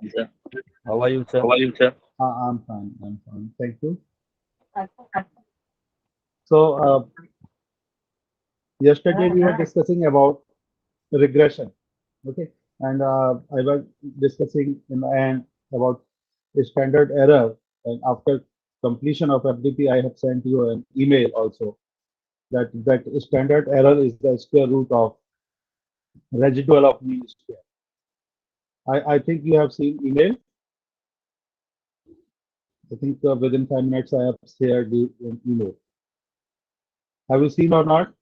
fine, sir. How are you, sir? I'm fine. I'm fine. Thank you. So, yesterday we were discussing about regression. Okay. And I was discussing in the end about a standard error. And after completion of FDP, I have sent you an email also that standard error is the square root of residual of mean square. I think you have seen email. I think within 5 minutes I have shared the email. Have you seen or not?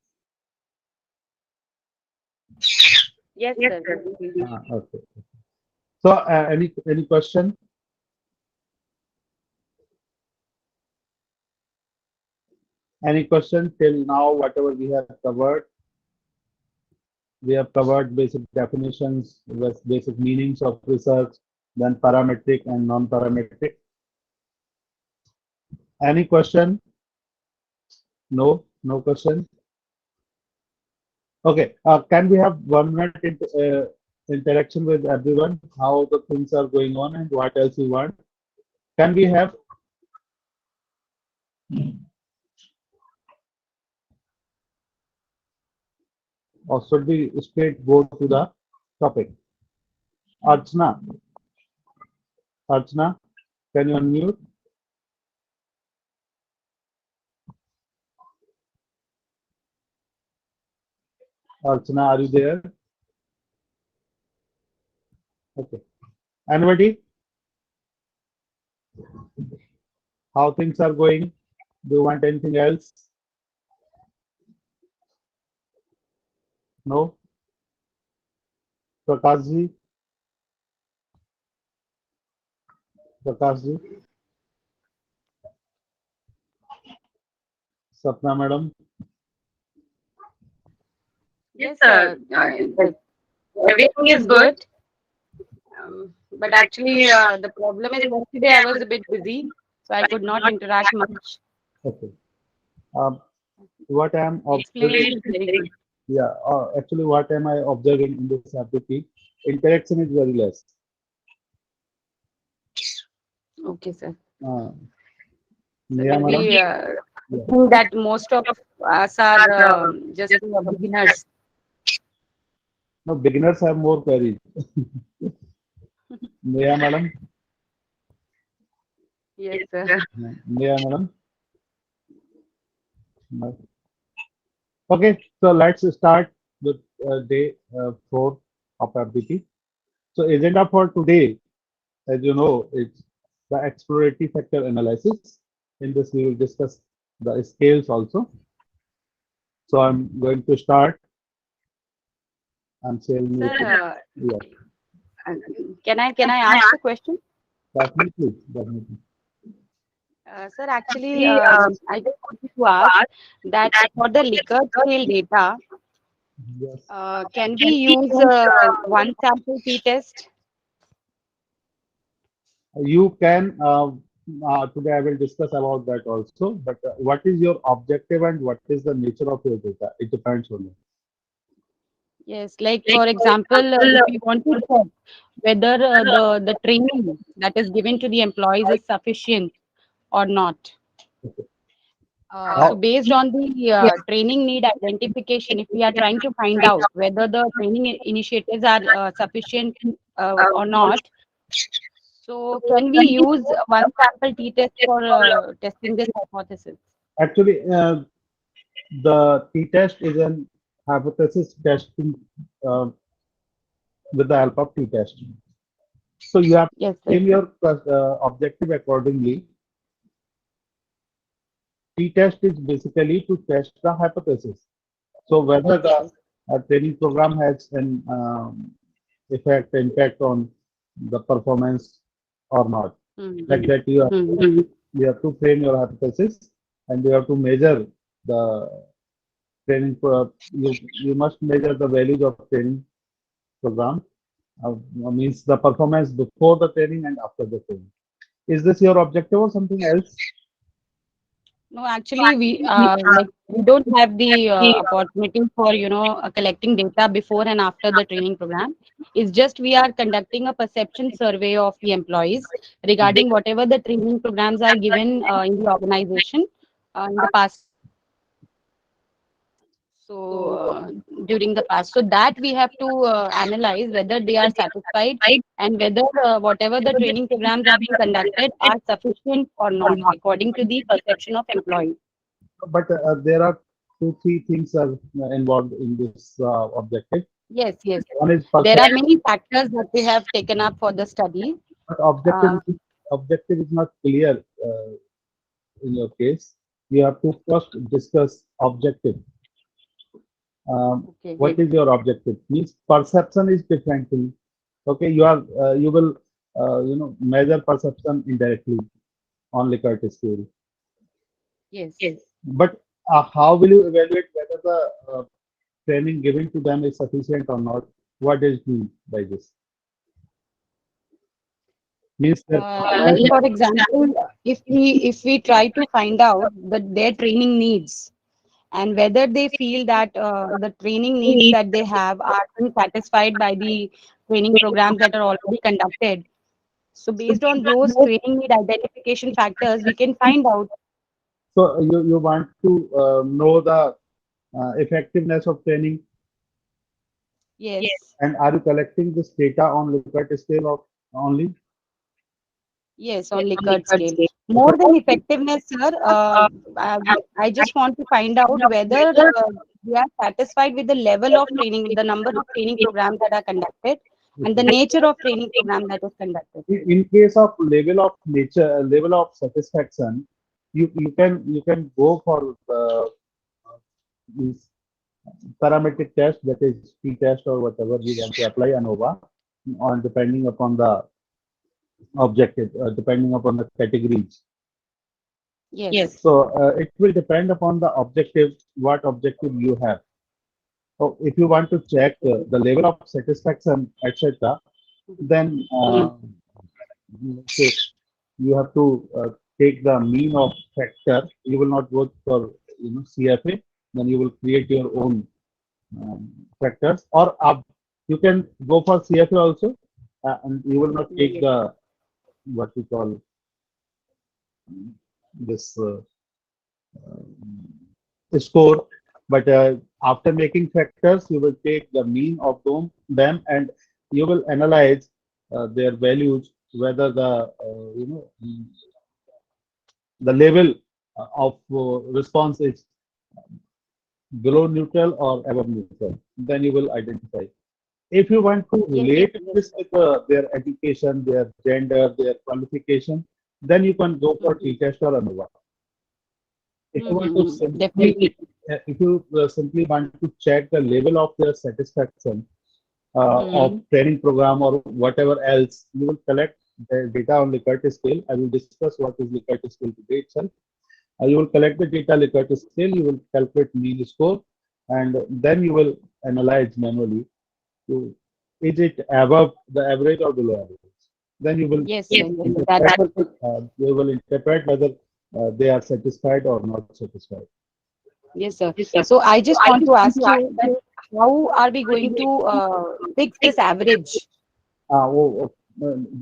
Yes, sir. We received. Okay. So, any question? Any question till now? Whatever we have covered, we have covered basic definitions, basic meanings of research, then parametric and non-parametric. Any question? No, no question. Okay. Can we have 1 minute interaction with everyone? How the things are going on and what else you want? Can we have? Or should we straight go to the topic? Archana, Archana, can you unmute? Archana, are you there? Okay. Anybody? How things are going? Do you want anything else? No? Prakashji? Prakashji? Sapna madam? Yes, sir. Everything is good. But actually, the problem is yesterday I was a bit busy, so I could not interact much. Okay. Um, what I am Explanation observing, is very good. yeah, actually what am I observing in this application? Interaction is very less. Okay, sir. Uh, So Neha madam? maybe I Yeah. think that most of us are just beginners. No, beginners have more queries. Neha madam? Yes, sir. Neha madam? No. Okay, so let's start with day 4 of FBT. So agenda for today, as you know, it's the exploratory factor analysis. In this, we will discuss the scales also. So I'm going to start. I'm sharing Sir, with you. Yeah, uh, can I ask a question? definitely, definitely. Sir, actually, I just wanted to ask that for the Likert scale data, Yes. can we use one sample t-test? You can, today I will discuss about that also, but what is your objective and what is the nature of your data? It depends on you. Yes, like for example, if we want to check whether the training that is given to the employees is sufficient or not. So How? based on the training need identification, if we are trying to find out whether the training initiatives are sufficient or not, so can we use one sample t-test for testing this hypothesis? Actually, the t-test is an hypothesis testing uh, with the help of t-test. So you have Yes, to sir. frame your objective accordingly. T-test is basically to test the hypothesis. So whether Okay, the sir. training program has an impact on the performance or not. Mm-hmm. Like that, Mm-hmm. you have to frame your hypothesis and you have to measure the training. You must measure the values of training program. Means the performance before the training and after the training. Is this your objective or something else? No, actually, we don't have the opportunity for collecting data before and after the training program. It's just we are conducting a perception survey of the employees regarding whatever the training programs are given in the organization in the past. So during the past, so that we have to analyze whether they are satisfied and whether whatever the training programs are being conducted are sufficient or not according to the perception of employees. But there are two, three things are involved in this objective. Yes, yes. One is There are perception, many factors that we have taken up for the study. but Uh, objective is not clear in your case. You have to first discuss objective. okay. What is your objective? Means perception is different thing. Okay, you will measure perception indirectly on Likert scale. Yes. But how will you evaluate whether the training given to them is sufficient or not? What is mean by this? Means that Like for example, if we try to find out their training needs and whether they feel that the training needs that they have are being satisfied by the training programs that are already conducted. So based on those training need identification factors, we can find out. so you want to know the effectiveness of training, Yes. and are you collecting this data on Likert scale of only? Yes, on Likert scale. More than effectiveness, sir, I just want to find out whether we are satisfied with the level of training, the number of training programs that are conducted, and the Okay. nature of training program that is conducted. In case of level of nature, level of satisfaction, you can go for this parametric test, that is t-test or whatever you want to apply ANOVA on depending upon the objective, depending upon the categories. Yes. So it will depend upon the objective, what objective you have. So if you want to check the level of satisfaction, etc., then Mm. say you have to take the mean of factor. You will not go for CFA. Then you will create your own factors, or you can go for CFA also, and you will not take the what we call this score. But after making factors, you will take the mean of them, and you will analyze their values, whether the level of response is below neutral or above neutral. Then you will identify. If you want to Yes. relate Yes. this with their education, their gender, their qualification, then you can go for Mm-hmm. t-test or ANOVA. If you want to Mm-hmm. simply, Definitely. if you simply want to check the level of their satisfaction of Mm-hmm. training program or whatever else, you will collect the data on Likert scale. I will discuss what is Likert scale today itself. You will collect the data Likert scale, you will calculate mean score, and then you will analyze manually to is it above the average or below average. Then Yes, sir. Yes, sir. That interpret, would be. you will interpret whether they are satisfied or not satisfied. Yes, sir. So I just want to ask you that how are we going to fix this average?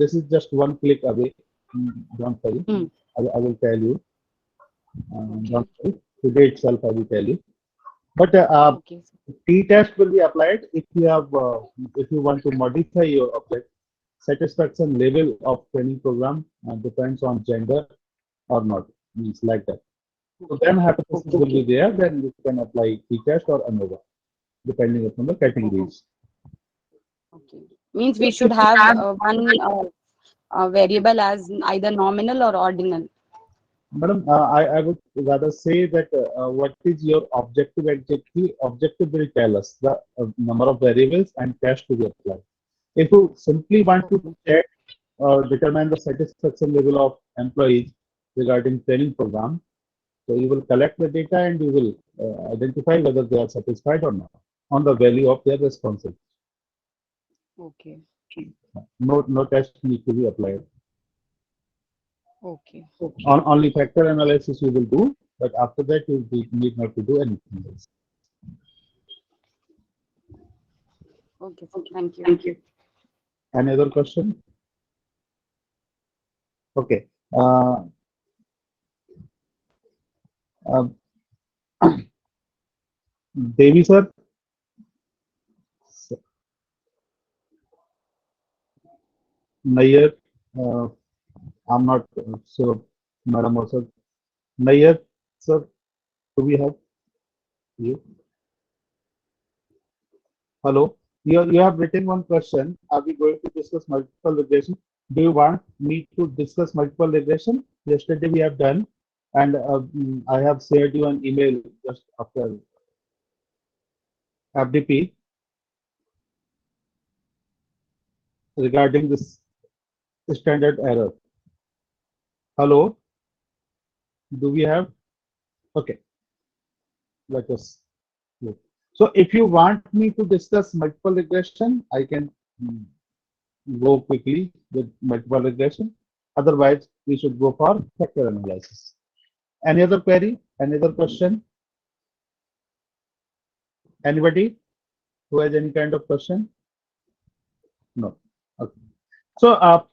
This is just one click away. Don't worry. Mm. I will tell you. Don't Okay. worry. Today itself, I will tell you. But Okay. t-test will be applied if you want to modify your object. Satisfaction level of training program depends on gender or not. Means like that. So then hypothesis will Okay. be there. Then you can apply t-test or ANOVA depending upon the Okay. categories. Okay. Means we should have one variable as either nominal or ordinal. Madam, I would rather say that what is your objective exactly? Objective will tell us the number of variables and test to be applied. If you simply want to Okay. check or determine the satisfaction level of employees regarding training program, so you will collect the data and you will identify whether they are satisfied or not on the value of their responses. Okay. No test need to be applied. Okay. Only factor analysis you will do. but after that you need not to do anything else. Okay, sir. Thank you. Any other question? Okay. Uh, Devi sir, Nayyar, uh, I'm not sure, Madam also. Nayyar, sir, do we have you? Hello. You have written one question. Are we going to discuss multiple regression? Do you want me to discuss multiple regression? Yesterday we have done, and I have shared you an email just after FDP regarding this standard error. Hello. Do we have? Okay. Let us look. So if you want me to discuss multiple regression, I can mm, go quickly with multiple regression. Otherwise, we should go for factor analysis. Any other query? Any other question? Anybody who has any kind of question? No. Okay. So,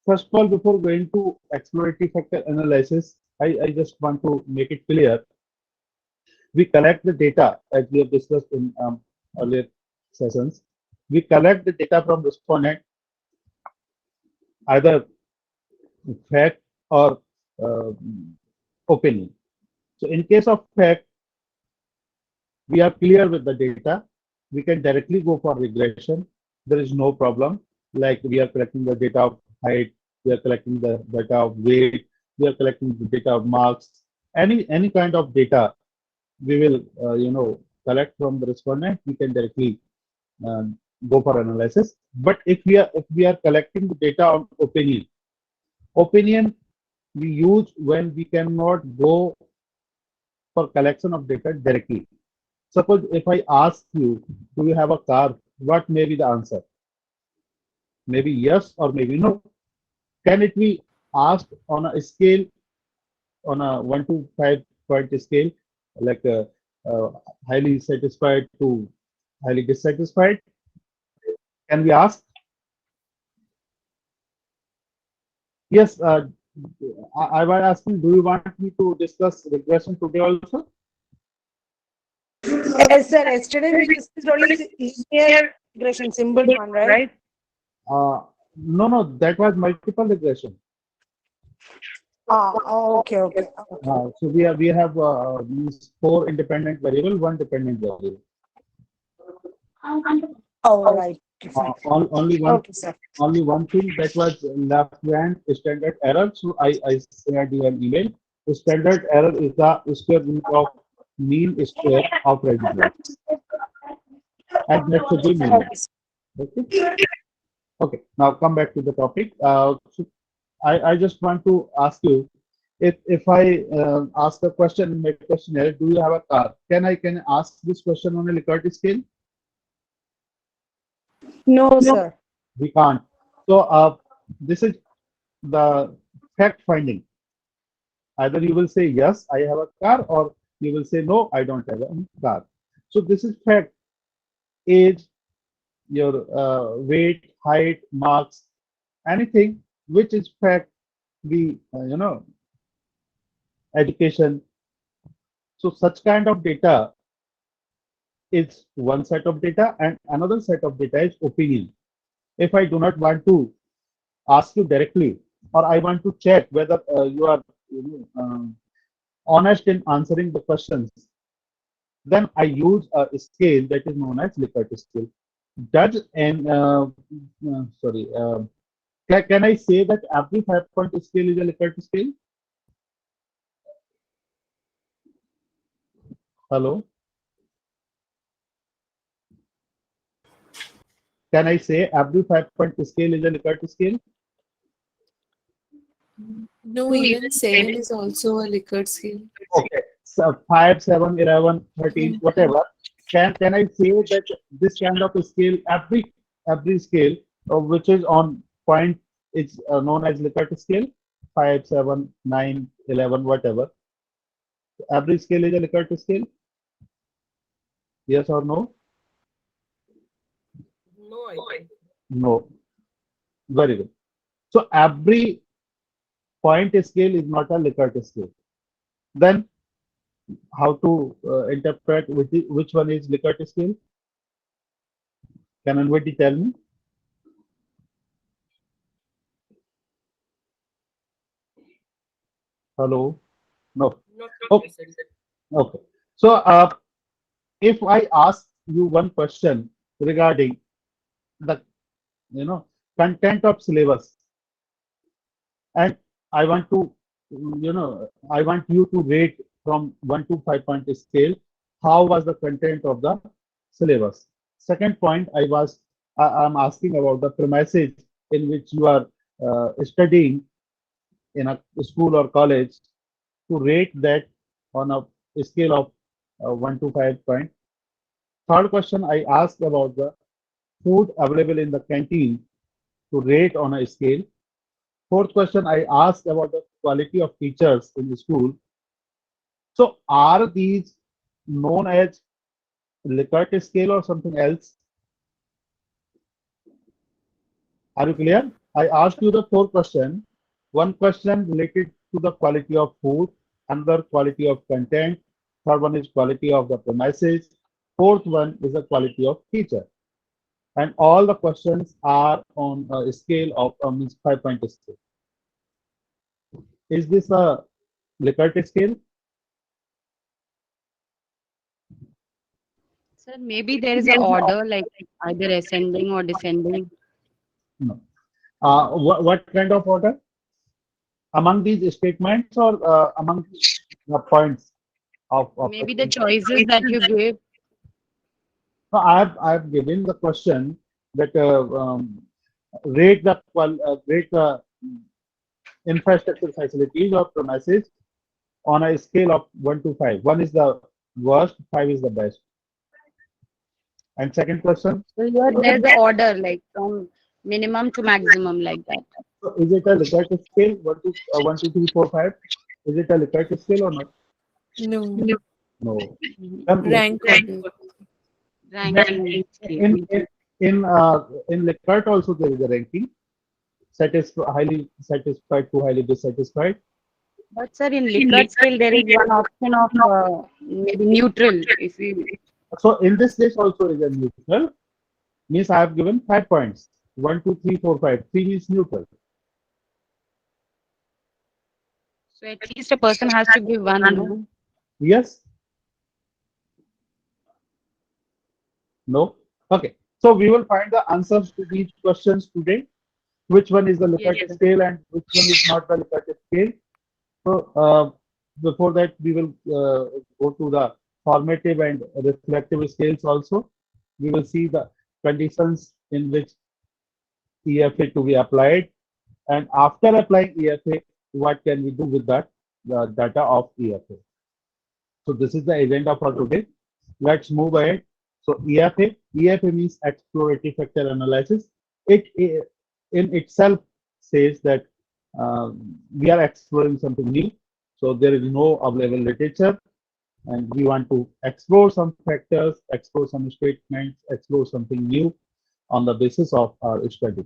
first of all, before going to exploratory factor analysis, I just want to make it clear. We collect the data as we have discussed in earlier sessions. We collect the data from respondent, either fact or uh, opinion. So, in case of fact, we are clear with the data, we can directly go for regression. There is no problem. Like we are collecting the data of height, we are collecting the data of weight, we are collecting the data of marks. Any kind of data we will collect from the respondent. We can directly go for analysis. But if we are collecting the data of opinion we use when we cannot go for collection of data directly. Suppose if I ask you, do you have a car? What may be the answer? Maybe yes or maybe no. Can it be asked on a scale, on a 1 to 5 point scale, like uh, highly satisfied to highly dissatisfied? Can we ask? Yes. I was asking, do you want me to discuss regression today also? Yes, sir. Yesterday we discussed only linear regression, simple one, right? No, no, that was multiple regression. Okay, okay. So we have these four independent variable, one dependent variable. All right. Fine. Only one Okay, sir. only one thing that was left behind standard error. So I shared you an email. The standard error is the square root of mean square of residual, and that should be minimum. Okay, sir. Okay. Okay. Now come back to the topic. So I just want to ask you, if I ask a question in my questionnaire, do you have a car? Can I ask this question on a Likert scale? No, sir. We can't. So this is the fact finding. Either you will say yes, I have a car, or you will say no, I don't have a car. So this is fact. Age, your weight, height, marks, anything which is fact. The education. So such kind of data is one set of data, and another set of data is opinion. If I do not want to ask you directly, or I want to check whether you are honest in answering the questions, then I use a scale that is known as Likert scale. Does and sorry, can I say that every 5 point scale is a Likert scale? Hello, can I say every 5 point scale is a Likert scale? No, even 7 is also a Likert scale. Okay, so 5, 7, 11, 13, Mm. whatever. Can I say that this kind of scale, every scale which is on point is known as Likert scale? 5, 7, 9, 11, whatever. Every scale is a Likert scale? Yes or no? No, I think. No. Very good. So every point scale is not a Likert scale. Then how to interpret which one is Likert scale? Can anybody tell me? Hello? No. Not Okay. present. Okay. So if I ask you one question regarding the content of syllabus, and I want to I want you to rate from 1 to 5 point scale how was the content of the syllabus. Second point, I'm asking about the premises in which you are studying in a school or college, to rate that on a scale of 1 to 5 point. Third question, I asked about the food available in the canteen, to rate on a scale. Fourth question, I asked about the quality of teachers in the school. So are these known as Likert scale or something else? Are you clear? I asked you the four question. One question related to the quality of food, another quality of content, third one is quality of the premises, fourth one is the quality of teacher. And all the questions are on a scale of means 5 point scale. Is this a Likert scale? Sir, maybe there is a order like either ascending or descending. No. What kind of order? Among these statements or among the points of Maybe the choices that you give. no, I've given the question that rate the infrastructure facilities or premises on a scale of 1 to 5. One is the worst, five is the best. And second question, So here there's an order like from minimum to maximum like that. so is it a Likert scale? 1 2 3 4 5. Is it a Likert scale or not? No. No. Mhm. Then Rank order. Ranking scale. in Likert also there is a ranking. Highly satisfied to highly dissatisfied. But sir, in Likert scale, there is one option of maybe neutral. If you So in this case also is a neutral. Means I have given 5 points. 1 2 3 4 5. 3 is neutral. so at least a person has to give one, no? Yes. No. Okay. So we will find the answers to these questions today. Which one is the Yes, Likert sir. scale and which one is not the Likert scale. So before that, we will go to the formative and reflective scales also. We will see the conditions in which EFA to be applied, and after applying EFA, what can we do with that the data of EFA. So this is the agenda for today. Let's move ahead. So EFA means exploratory factor analysis. It in itself says that we are exploring something new. So there is no available literature, and we want to explore some factors, explore some statements, explore something new on the basis of our study.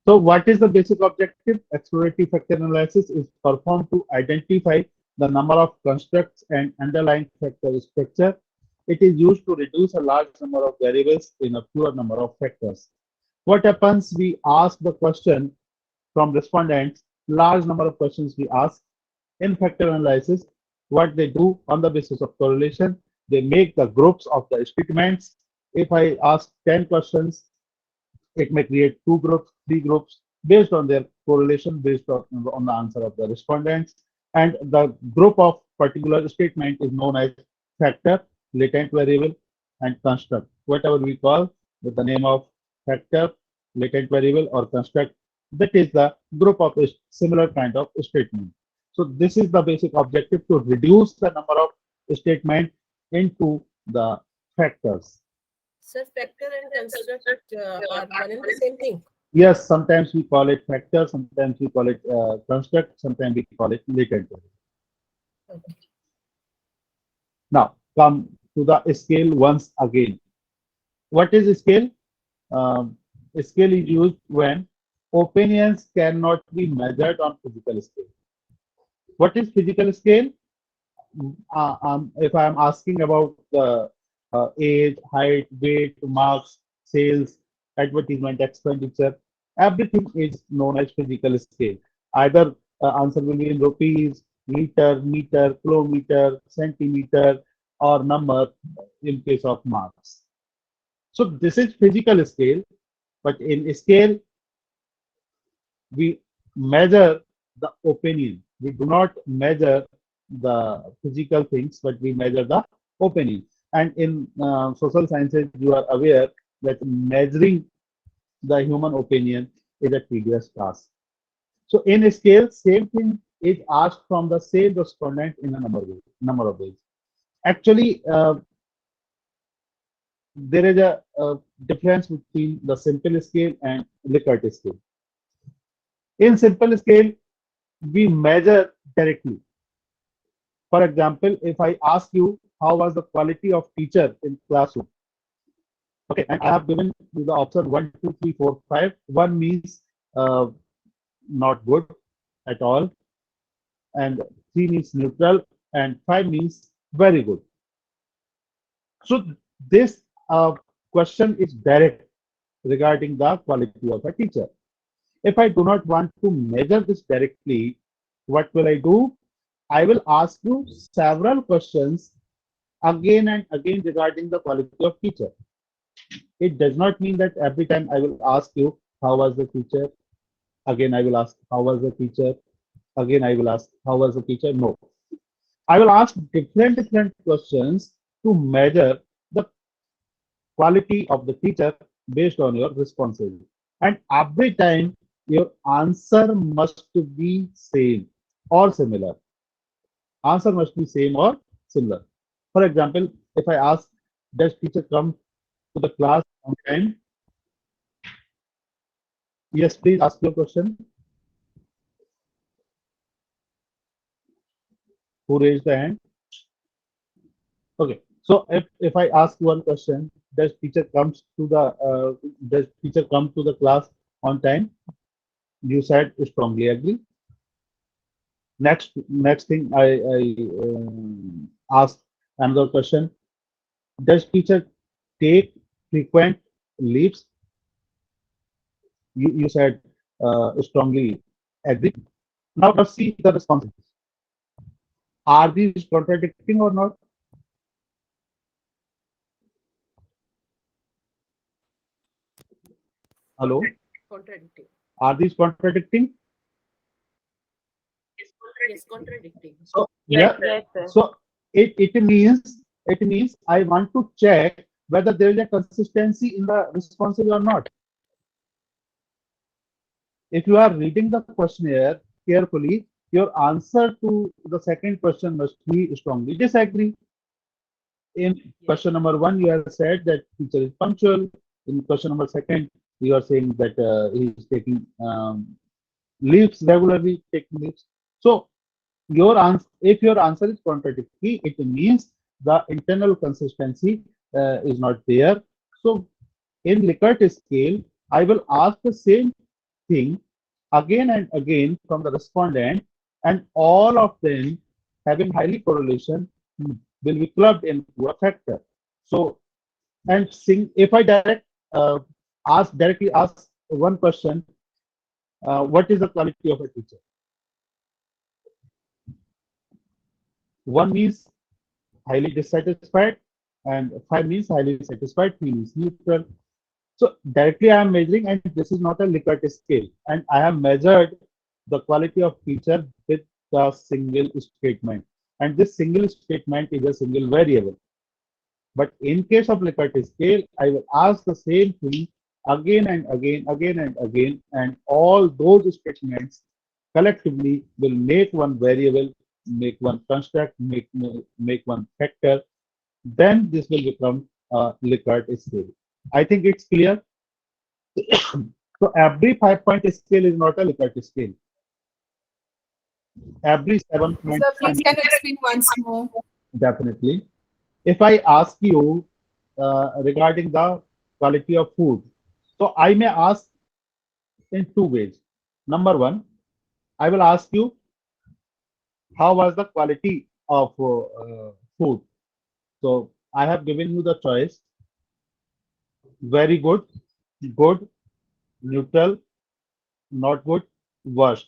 So what is the basic objective? Exploratory factor analysis is performed to identify the number of constructs and underlying factor structure. It is used to reduce a large number of variables in a fewer number of factors. What happens? We ask the question from respondents, large number of questions we ask. In factor analysis, what they do on the basis of correlation, they make the groups of the statements. If I ask 10 questions, it may create two groups, three groups based on their correlation, based on the answer of the respondents. And the group of particular statement is known as factor, latent variable, and construct. Whatever we call with the name of factor, latent variable, or construct, that is the group of similar kind of statement. So this is the basic objective, to reduce the number of statement into the factors. Sir, factor and construct are one and the same thing. Yes, sometimes we call it factor, sometimes we call it construct, sometimes we call it latent variable. Okay. Now come to the scale once again. What is scale? Um, Scale is used when opinions cannot be measured on physical scale. What is physical scale? If I'm asking about the age, height, weight, marks, sales, advertisement, expenditure, everything is known as physical scale. Either answer will be in rupees, liter, meter, kilometer, centimeter, or number in case of marks. So this is physical scale, but in scale we measure the opinion. We do not measure the physical things, but we measure the opinion. And in social sciences, you are aware that measuring the human opinion is a tedious task. So in a scale, same thing is asked from the same respondent in a number of ways. Actually, there is a difference between the simple scale and Likert scale. In simple scale, we measure directly. For example, if I ask you how was the quality of teacher in classroom, okay, and I have given you the option 1, 2, 3, 4, 5. 1 means uh, not good at all, and 3 means neutral, and 5 means very good. So this question is direct regarding the quality of a teacher. If I do not want to measure this directly, what will I do? I will ask you several questions again and again regarding the quality of teacher. It does not mean that every time I will ask you, how was the teacher? Again, I will ask, how was the teacher? Again, I will ask, how was the teacher? No. I will ask different questions to measure the quality of the teacher based on your responses. And every time your answer must be same or similar. Answer must be same or similar. For example, if I ask, does teacher come to the class on time? Yes, please ask your question. Who raised the hand? Okay. So if I ask one question, does teacher come to the class on time? You said strongly agree. Next thing I ask another question. Does teacher take frequent leaves? You said strongly agree. Now let's see the responses. Are these contradicting or not? Hello? Contradicting. Are these contradicting? Yes, contradicting. So Yes, yeah. yes, sir. So it means I want to check whether there is a consistency in the responses or not. If you are reading the questionnaire carefully, your answer to the second question must be strongly disagree. In question number one, you have said that teacher is punctual. In question number second, you are saying that he is taking leaves regularly, taking leaves. So your answer, if your answer is contradictory, it means the internal consistency is not there. So in Likert scale, I will ask the same thing again and again from the respondent, and all of them having highly correlation will be clubbed into a factor. So and if I directly ask one question, what is the quality of a teacher? One means highly dissatisfied, and 5 means highly satisfied, 3 means neutral. So directly I am measuring, and this is not a Likert scale, and I have measured the quality of teacher with the single statement, and this single statement is a single variable. But in case of Likert scale, I will ask the same thing again and again, and all those statements collectively will make one variable, make one construct, make one factor. Then this will become a Likert scale. I think it's clear. So every 5-point scale is not a Likert scale. Every 7 months, Sir, please can you explain once more? definitely. If I ask you regarding the quality of food, so I may ask in two ways. Number one, I will ask you how was the quality of food. So I have given you the choice: very good, good, neutral, not good, worst.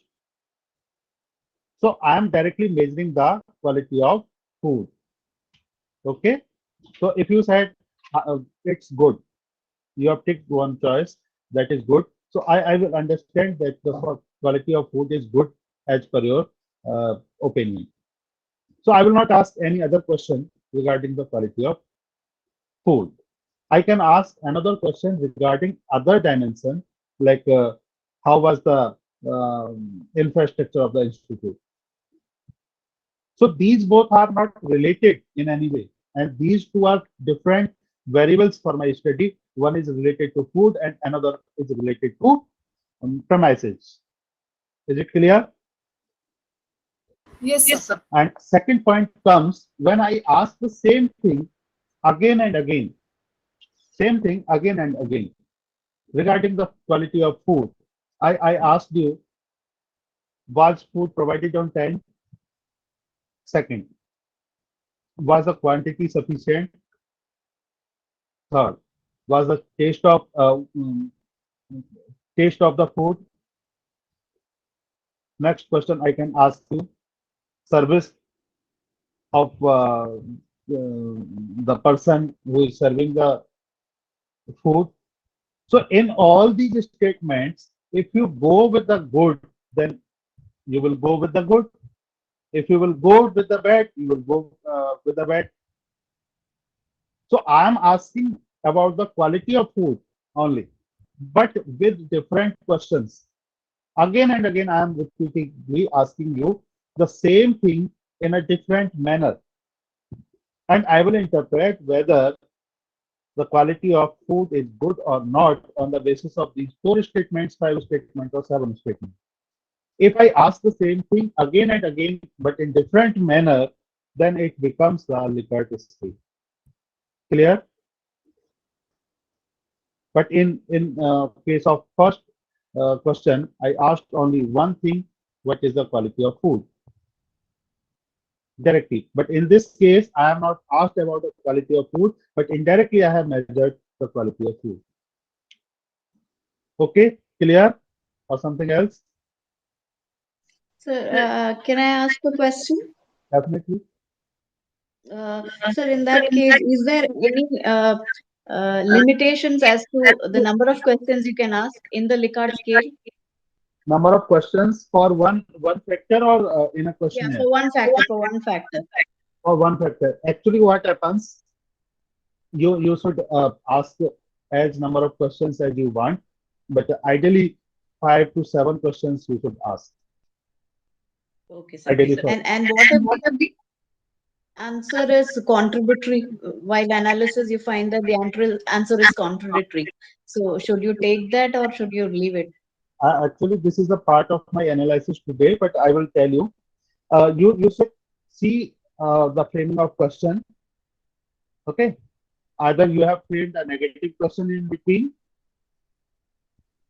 So I am directly measuring the quality of food. Okay. So if you said it's good, you have picked one choice that is good. So I will understand that the quality of food is good as per your opinion. So I will not ask any other question regarding the quality of food. I can ask another question regarding other dimension, like how was the infrastructure of the institute. So these both are not related in any way, and these two are different variables for my study. One is related to food, and another is related to premises. Is it clear? Yes, sir. And second point comes when I ask the same thing again and again, same thing again and again regarding the quality of food. I asked you, was food provided on time? Second, was the quantity sufficient? Third, was the taste of the food? Next question I can ask you, service of the person who is serving the food. So in all these statements, if you go with the good, then you will go with the good. If you will go with the bad, you will go with the bad. So I am asking about the quality of food only, but with different questions. Again and again, I am repeatedly asking you the same thing in a different manner, and I will interpret whether the quality of food is good or not on the basis of these four statements, five statements, or seven statements. If I ask the same thing again and again, but in different manner, then it becomes the Likert scale. Clear? But in case of first question, I asked only one thing: what is the quality of food? Directly. But in this case, I am not asked about the quality of food, but indirectly I have measured the quality of food. Okay, clear? Or something else? Sir, can I ask a question? Definitely. Sir, in that case, is there any limitations as to the number of questions you can ask in the Likert scale? Number of questions for one factor or in a Yeah, questionnaire? for one factor, for one factor. For one factor. Actually, what happens? You should ask as number of questions as you want, but ideally 5 to 7 questions you should ask. Okay, sir. Ideally, for And what if the answer is contradictory? While analysis, you find that the answer is contradictory. So should you take that or should you leave it? actually this is a part of my analysis today, but I will tell you. You should see the framing of question. Okay, either you have framed a negative question in between,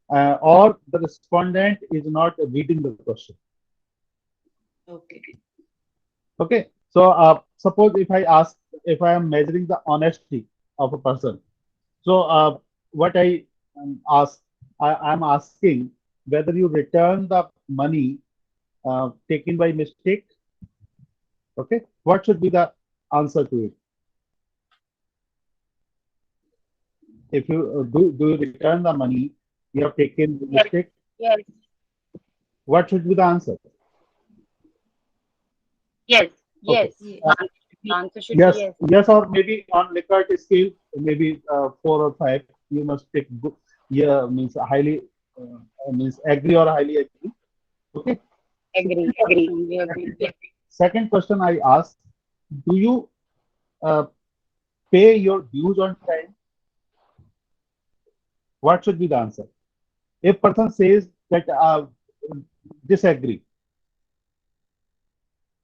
or the respondent is not reading the question. Okay. Okay, so suppose if I ask, if I am measuring the honesty of a person, so what I ask, I am asking whether you return the money taken by mistake. Okay, what should be the answer to it? If you do you return the money you have taken by Yes. mistake? Yes. What should be the answer? Yes. Okay. Yes. Yes. The answer should be Yes, yes. yes, or maybe on Likert scale, maybe 4 or 5. You must take good. Yeah, means highly means agree or highly agree. Okay. Agree. We agree. Second question I ask: do you uh, pay your dues on time? What should be the answer? If person says that disagree,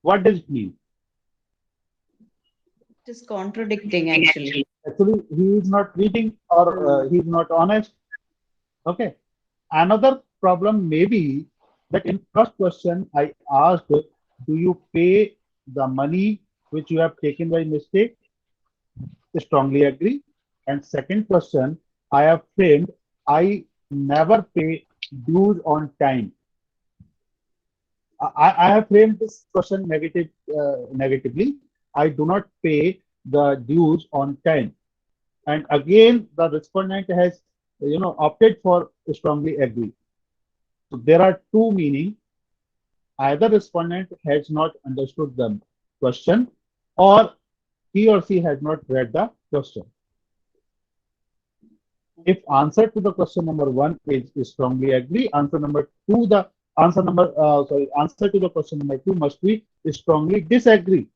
What does it mean? It is contradicting actually. Actually, he is not reading or he is not honest. Okay. Another problem may be that in first question I asked, do you pay the money which you have taken by mistake? Strongly agree. And second question, I have framed, I never pay dues on time. I have framed this question negatively. I do not pay the dues on time. And again, the respondent has, opted for strongly agree. So there are two meaning. Either respondent has not understood the question, or he or she has not read the question. If answer to the question number one is strongly agree, answer to the question number two must be strongly disagree,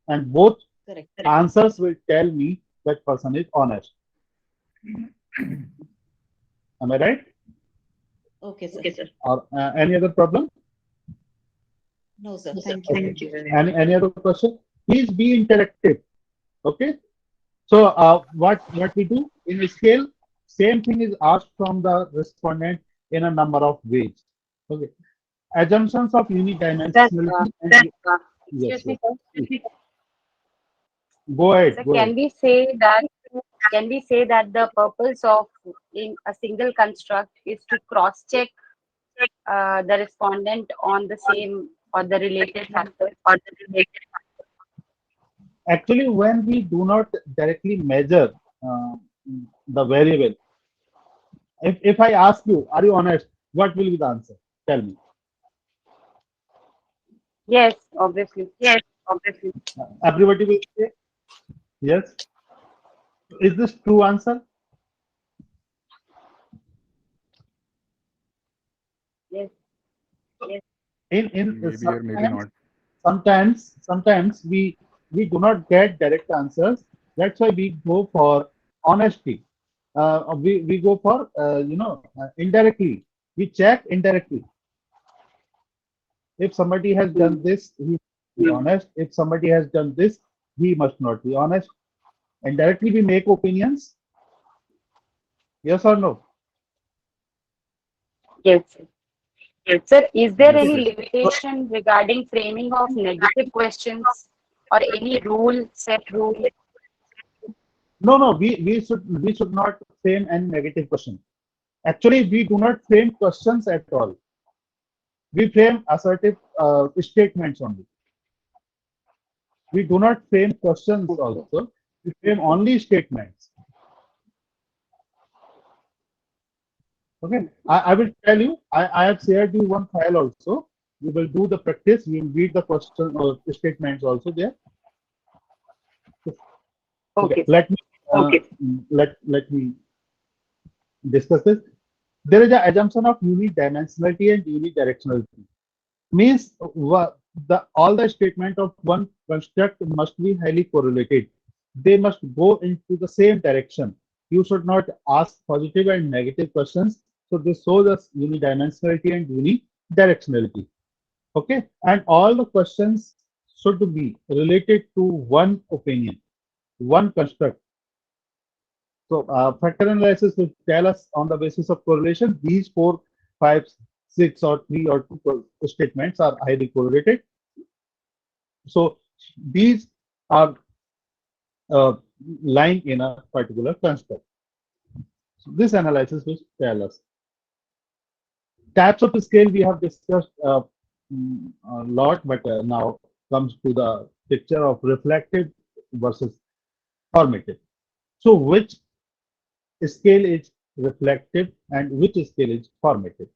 and both Correct. answers will tell me that person is honest. Am I right? Okay, sir. Or any other problem? No, sir. Thank you. Okay. Any other question? Please be interactive. Okay. So what we do in a scale, same thing is asked from the respondent in a number of ways. Okay. Assumptions of Sir, unidimensionality and yes, excuse me, yes. sir. Please. Go ahead. So Go ahead. can we say that the purpose of in a single construct is to cross check the respondent on the same or the related factors? Actually, when we do not directly measure uh, the variable, if I ask you, are you honest? What will be the answer? Tell me. Yes, obviously. Everybody will say yes. Is this true answer? Yes. In Maybe or maybe not. sometimes we do not get direct answers. That's why we go for honesty. We go for indirectly. We check indirectly. If somebody has done this, he must be honest. If somebody has done this, he must not be honest. Indirectly, we make opinions. Yes or no? Yes. Sir, is there Yes, any sir. So, limitation regarding framing of negative questions or any set rule? no. We should not frame any negative question. Actually, we do not frame questions at all. We frame assertive statements only. We do not frame questions also. We frame only statements. Okay. I will tell you, I have shared you one file also. We will do the practice. We will read the question or statements also there. Okay. Okay. Let me discuss this. There is an assumption of unidimensionality and unidirectionality. Means the all the statement of one construct must be highly correlated. They must go into the same direction. You should not ask positive and negative questions. So this shows us unidimensionality and unidirectionality. Okay, and all the questions should be related to one opinion, one construct. So factor analysis will tell us on the basis of correlation, these four, five, six, or three or two statements are highly correlated. So these are uh, lying in a particular construct. So this analysis will tell us. Types of scale we have discussed a lot, but now comes to the picture of reflective versus formative. So which scale is reflective and which scale is formative?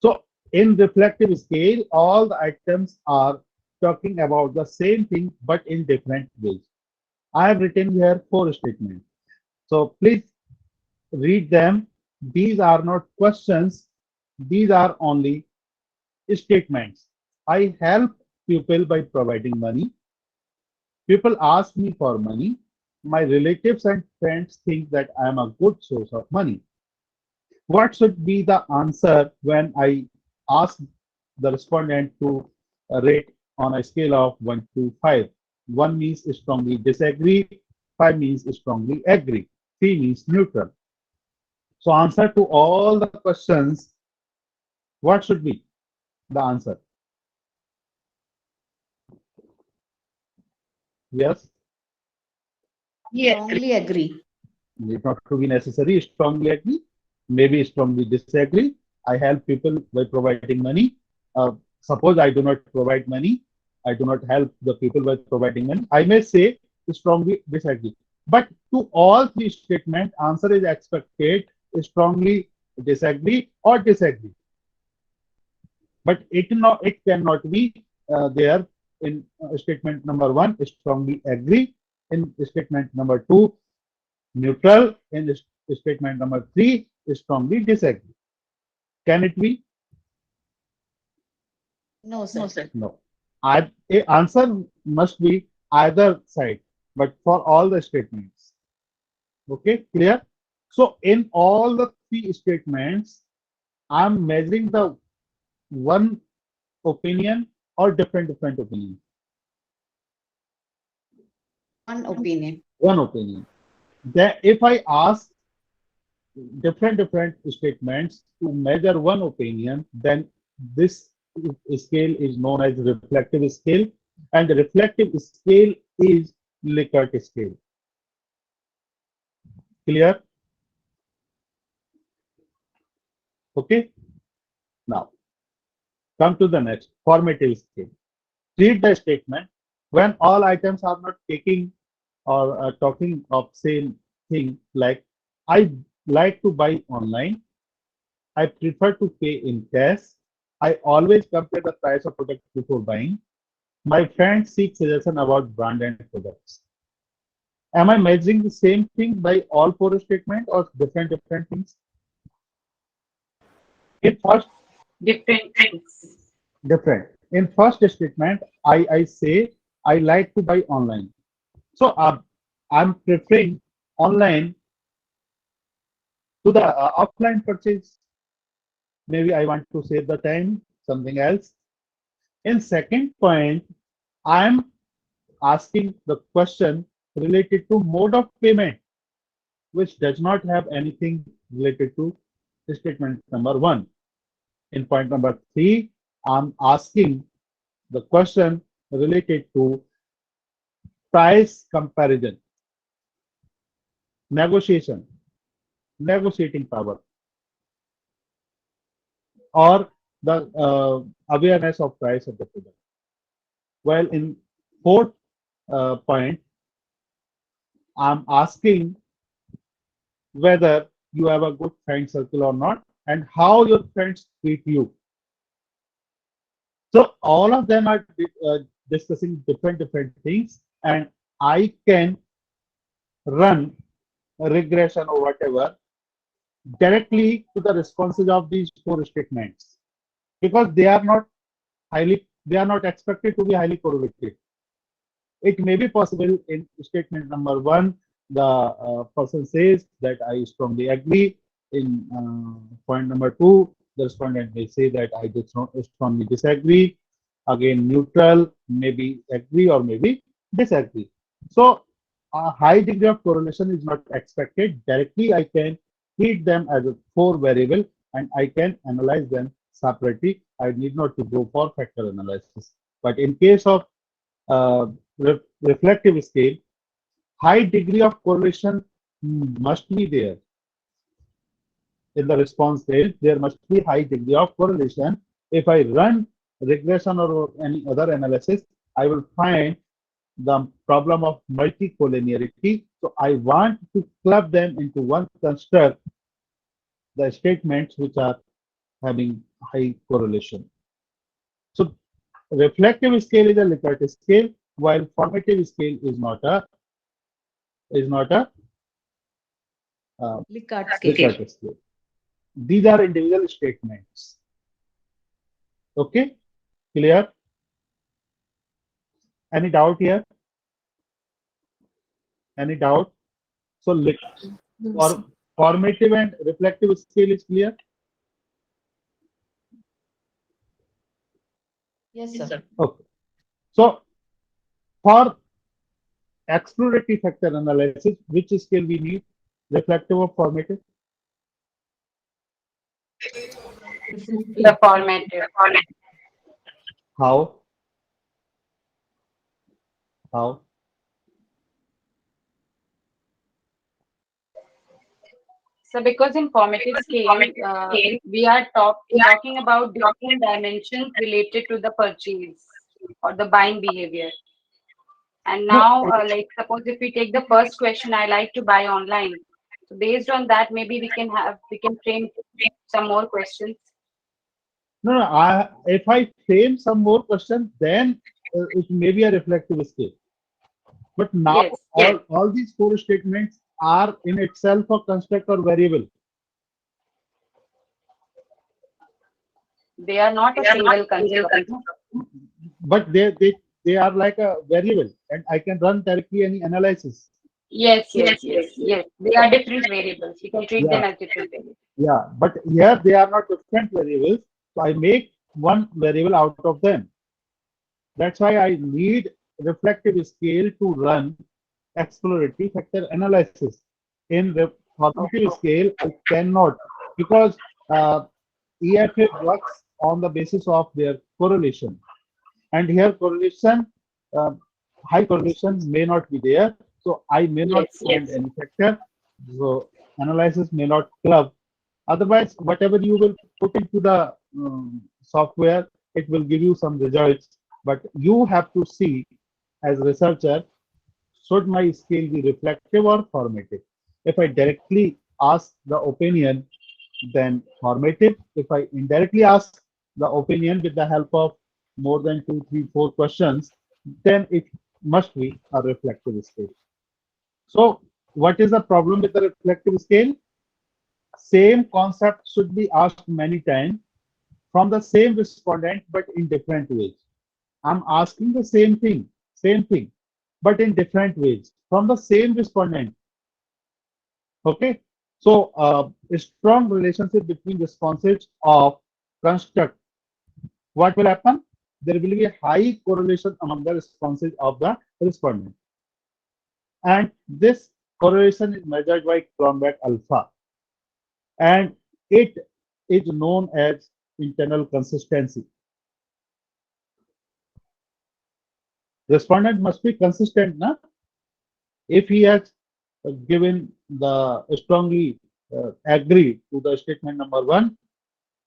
So in reflective scale, all the items are talking about the same thing but in different ways. I have written here four statements. So please read them. These are not questions. These are only statements. I help people by providing money. People ask me for money. My relatives and friends think that I am a good source of money. What should be the answer when I ask the respondent to rate on a scale of 1 to 5. 1 means strongly disagree, 5 means strongly agree, 3 means neutral. So answer to all the questions, what should be the answer? Yes, Strongly agree. it not to be necessary strongly agree, maybe strongly disagree. I help people by providing money. Suppose I do not provide money, I do not help the people by providing money. I may say strongly disagree. But to all three statements, answer is expected strongly disagree or disagree. But it cannot be there in statement number one, strongly agree. In statement number two, neutral. In statement number three, strongly disagree. Can it be? No, sir. No. A answer must be either side, but for all the statements. Okay, clear? So in all the three statements, I'm measuring the one opinion or different opinion. One opinion. One opinion. That if I ask different statements to measure one opinion, then this scale is known as reflective scale, and the reflective scale is Likert scale. Clear? Okay. Now come to the next formative scale. Read the statement when all items are not taking or talking of same thing, like I like to buy online, I prefer to pay in cash, I always compare the price of products before buying, my friends seek suggestion about brand and products. Am I measuring the same thing by all four statements or different things? In first, Different things. different. In first statement, I say I like to buy online. So I'm preferring online to the offline purchase. Maybe I want to save the time, something else. In second point, I'm asking the question related to mode of payment, which does not have anything related to statement number one. In point number three, I'm asking the question related to price comparison, negotiation, negotiating power, or the awareness of price of the product. While in fourth point, I'm asking whether you have a good friend circle or not and how your friends treat you. So all of them are discussing different things, and I can run a regression or whatever directly to the responses of these four statements because they are not expected to be highly correlated. It may be possible in statement number one, the person says that I strongly agree. In point number two, the respondent may say that I strongly disagree. Again, neutral, maybe agree or maybe disagree. So a high degree of correlation is not expected. Directly, I can treat them as a four variable and I can analyze them separately. I need not to go for factor analysis. But in case of uh, reflective scale, high degree of correlation must be there. In the response rate, there must be high degree of correlation. If I run regression or any other analysis, I will find the problem of multicollinearity. So I want to club them into one construct, the statements which are having high correlation. So reflective scale is a Likert scale, while formative scale is not a Likert scale. Likert scale. These are individual statements. Okay, clear? Any doubt here? Any doubt? So No, for sir. formative and reflective scale is clear. Yes, sir. Okay. So for exploratory factor analysis, which scale we need? Reflective or formative? The formative. How? How? So because in formative scale, we are talking about different dimensions related to the purchase or the buying behavior. And No, now, like suppose if we take the first question, I like to buy online. So based on that, maybe we can frame some more questions. no. If I frame some more questions, then it may be a reflective scale. But now Yes, all these four statements are in itself a construct or variable. they are not a single construct. No? But they are like a variable, and I can run directly any analysis. Yes. They are different variables. You can treat them Yeah, as different variables. yeah. But here they are not different variables. So I make one variable out of them. That's why I need reflective scale to run exploratory factor analysis. In the formative scale, I cannot, because EFA works on the basis of their correlation. And here correlation, uh, high correlation may not be there. So I may not find any factor. So analysis may not club. Otherwise, whatever you will put into the software, it will give you some results. But you have to see as researcher, should my scale be reflective or formative? If I directly ask the opinion, then formative. If I indirectly ask the opinion with the help of more than two, three, four questions, then it must be a reflective scale. So, what is the problem with the reflective scale? Same concept should be asked many times from the same respondent, but in different ways. I'm asking the same thing, but in different ways from the same respondent. Okay. So, a strong relationship between responses of construct. What will happen? There will be a high correlation among the responses of the respondent. And this correlation is measured by Cronbach alpha. And it is known as internal consistency. Respondent must be consistent, na? If he has given the strongly agree to the statement number one,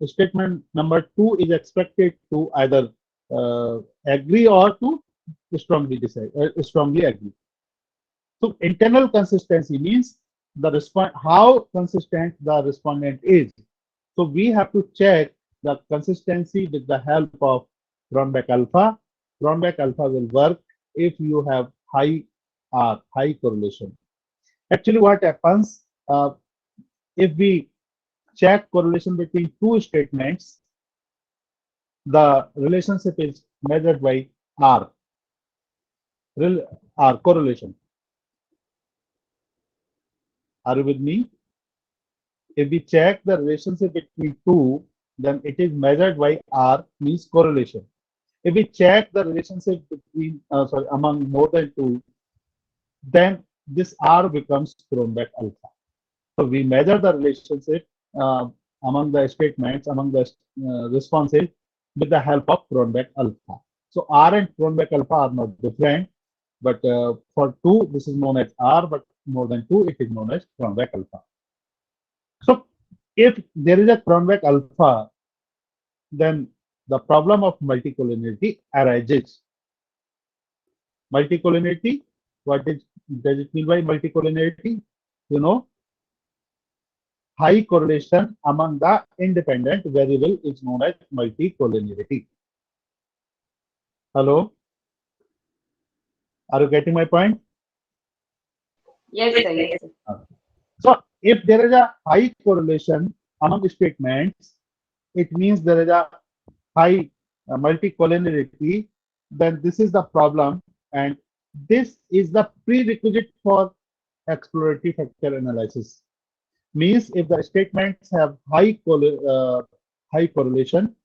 statement number two is expected to either agree or to strongly decide, strongly agree. So internal consistency means the respond how consistent the respondent is. So we have to check the consistency with the help of Cronbach alpha. Cronbach alpha will work if you have high high correlation. Actually, what happens if we check correlation between two statements? The relationship is measured by R, R correlation. Are you with me? If we check the relationship between two, then it is measured by R, means correlation. If we check the relationship between, among more than two, then this R becomes Cronbach alpha. So we measure the relationship among the statements, among the responses with the help of Cronbach alpha. So R and Cronbach alpha are not different, but for two, this is known as R, but more than two, it is known as Cronbach alpha. So if there is a Cronbach alpha, then the problem of multicollinearity arises. Multicollinearity, does it mean by multicollinearity? You know, high correlation among the independent variable is known as multicollinearity. Hello? Are you getting my point? Yes, sir. Yes, sir. So if there is a high correlation among statements, it means there is a high multicollinearity, then this is the problem, and this is the prerequisite for exploratory factor analysis. Means if the statements have high correlation,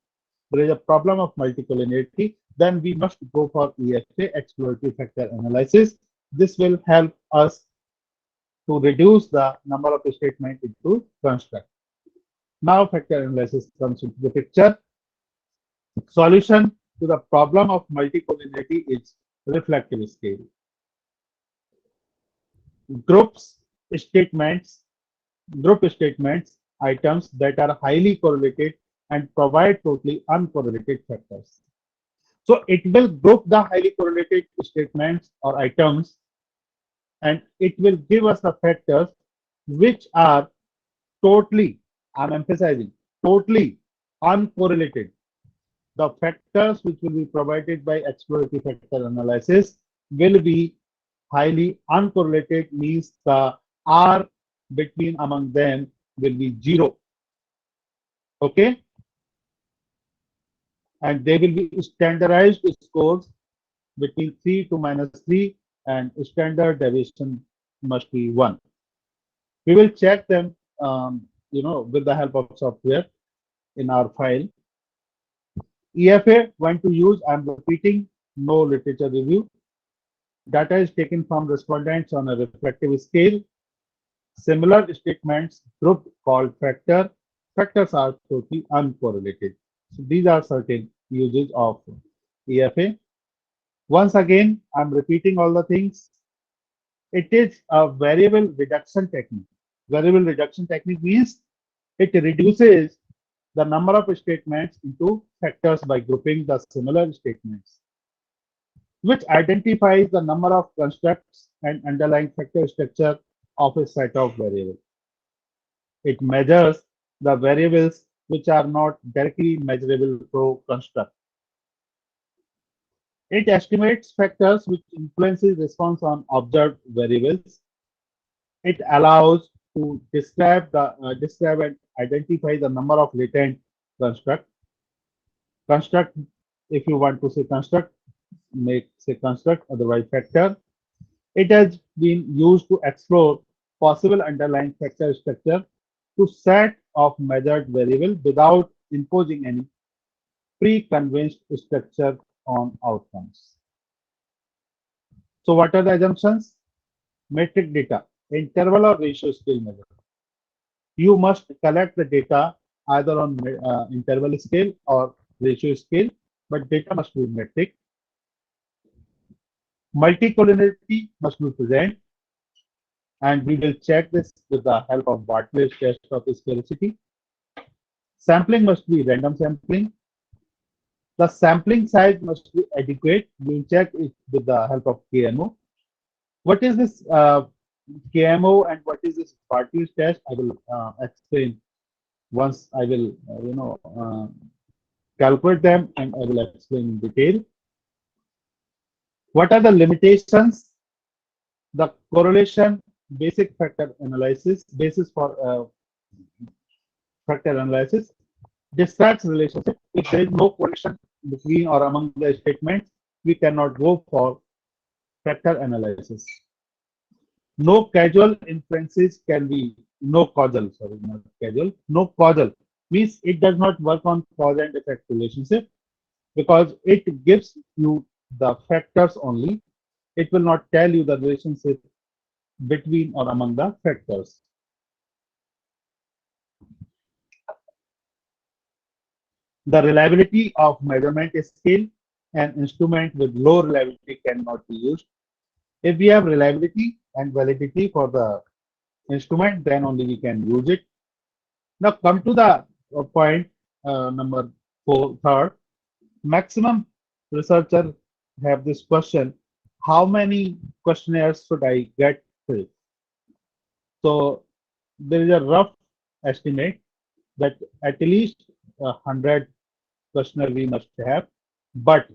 there is a problem of multicollinearity, then we must go for EFA, exploratory factor analysis. This will help us to reduce the number of statements into construct. Now factor analysis comes into the picture. Solution to the problem of multicollinearity is reflective scale. Groups statements, group statements, items that are highly correlated and provide totally uncorrelated factors. So it will group the highly correlated statements or items, and it will give us the factors which are totally, I'm emphasizing, totally uncorrelated. The factors which will be provided by exploratory factor analysis will be highly uncorrelated, means the R between among them will be 0. Okay? And they will be standardized scores between 3 to -3, and standard deviation must be 1. We will check them, with the help of software in our file. EFA want to use, I'm repeating, no literature review. Data is taken from respondents on a reflective scale. Similar statements grouped called factor. Factors are totally uncorrelated. So these are certain uses of EFA. Once again, I'm repeating all the things. It is a variable reduction technique. Variable reduction technique means it reduces the number of statements into factors by grouping the similar statements, which identifies the number of constructs and underlying factor structure of a set of variables. It measures the variables which are not directly measurable through construct. It estimates factors which influences response on observed variables. It allows to describe and identify the number of latent construct. Construct, if you want to say construct, make say construct, otherwise factor. It has been used to explore possible underlying factor structure to set of measured variable without imposing any pre-convinced structure on outcomes. So what are the assumptions? Metric data, interval or ratio scale measure. You must collect the data either on interval scale or ratio scale, but data must be metric. Multicollinearity must be present, and we will check this with the help of Bartlett's test of sphericity. Sampling must be random sampling. The sampling size must be adequate. We will check it with the help of KMO. What is this KMO and what is this Bartlett's test? I will explain once I will, calculate them, and I will explain in detail. What are the limitations? The correlation basic factor analysis, basis for factor analysis, describes relationship. If there is no correlation between or among the statements, we cannot go for factor analysis. No causal inferences can be, no causal, sorry, not causal, no causal means it does not work on cause and effect relationship because it gives you the factors only. It will not tell you the relationship between or among the factors. The reliability of measurement scale, an instrument with low reliability cannot be used. If we have reliability and validity for the instrument, then only we can use it. Now come to the point number 4, third. Maximum researcher have this question: how many questionnaires should I get filled? So there is a rough estimate that at least 100 questionnaire we must have, but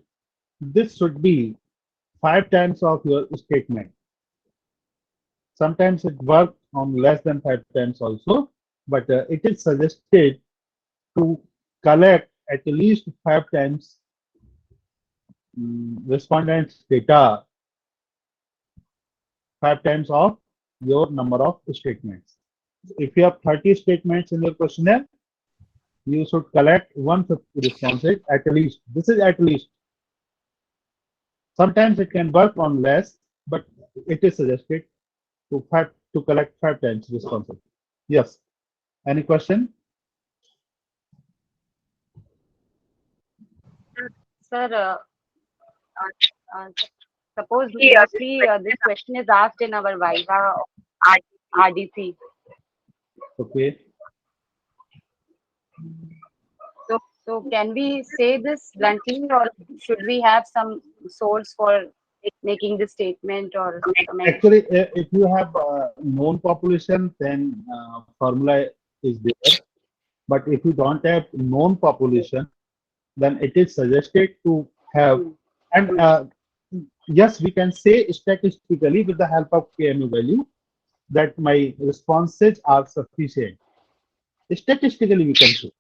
this should be 5 times of your statement. Sometimes it works on less than 5 times also, but it is suggested to collect at least 5 times respondents' data, 5 times of your number of statements. If you have 30 statements in your questionnaire, you should collect 150 responses at least. This is at least. Sometimes it can work on less, but it is suggested to collect 5 times responses. Yes. Any question? Sir, uh, suppose mostly this question is asked in our Viva RDC. Okay. So can we say this bluntly, or should we have some source for making this statement or comment? Actually, if you have known population, then formula is there. But if you don't have known population, then it is suggested to have. And yes, we can say statistically with the help of KMU value that my responses are sufficient. Statistically, we can say.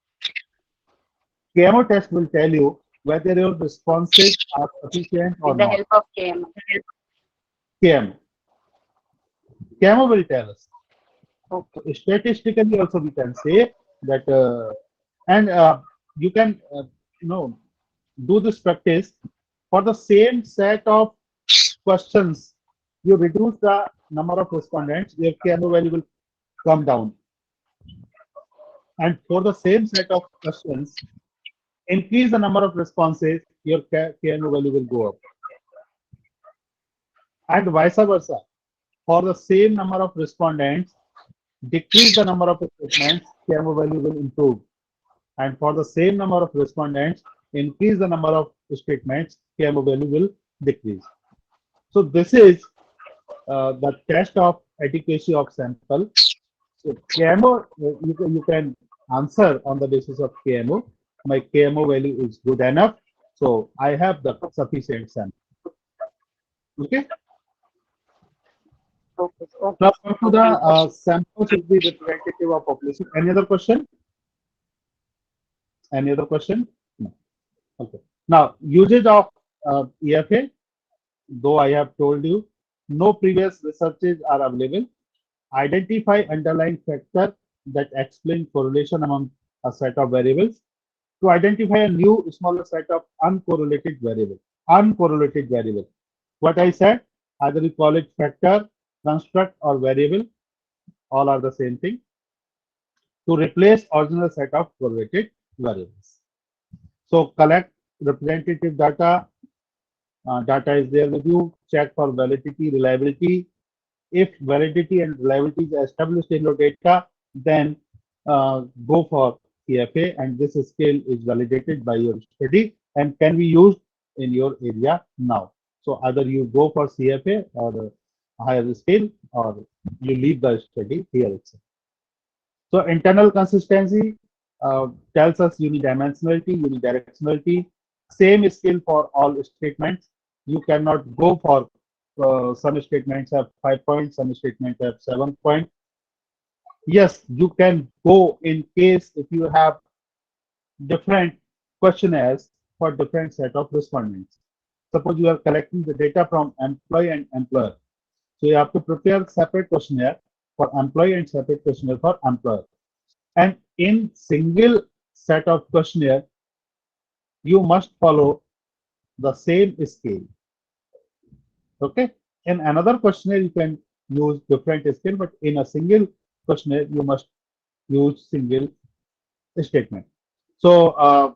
KMO test will tell you whether your responses are sufficient or With the not. help of KM. KMO. KMO will tell us. Okay. So statistically, also we can say that, and you can, do this practice for the same set of questions. You reduce the number of respondents, your KMO value will come down. And for the same set of questions, increase the number of responses, your KMO value will go up. And vice versa. For the same number of respondents, decrease the number of statements, KMO value will improve. And for the same number of respondents, increase the number of statements, KMO value will decrease. So this is the test of adequacy of sample. So KMO, you can answer on the basis of KMO. My KMO value is good enough, so I have the sufficient sample. Okay. Okay. Okay. Now come to the sample should be representative of population. Any other question? Any other question? No. Okay. Now usage of EFA. Though I have told you, no previous researches are available. Identify underlying factor that explain correlation among a set of variables. To identify a new smaller set of uncorrelated variable. Uncorrelated variable. What I said, either you call it factor, construct, or variable, all are the same thing. To replace original set of correlated variables. So collect representative data. Data is there with you. Check for validity, reliability. If validity and reliability is established in your data, then go for CFA, and this scale is validated by your study and can be used in your area now. So either you go for CFA or a higher scale, or you leave the study here itself. So internal consistency tells us unidimensionality, unidirectionality, same scale for all statements. You cannot go for some statements have 5 points, some statements have 7 points. Yes, you can go in case if you have different questionnaires for different set of respondents. Suppose you are collecting the data from employee and employer. So you have to prepare separate questionnaire for employee and separate questionnaire for employer. And in single set of questionnaire, you must follow the same scale. Okay. In another questionnaire, you can use different scale, but in a single questionnaire, you must use single statement. So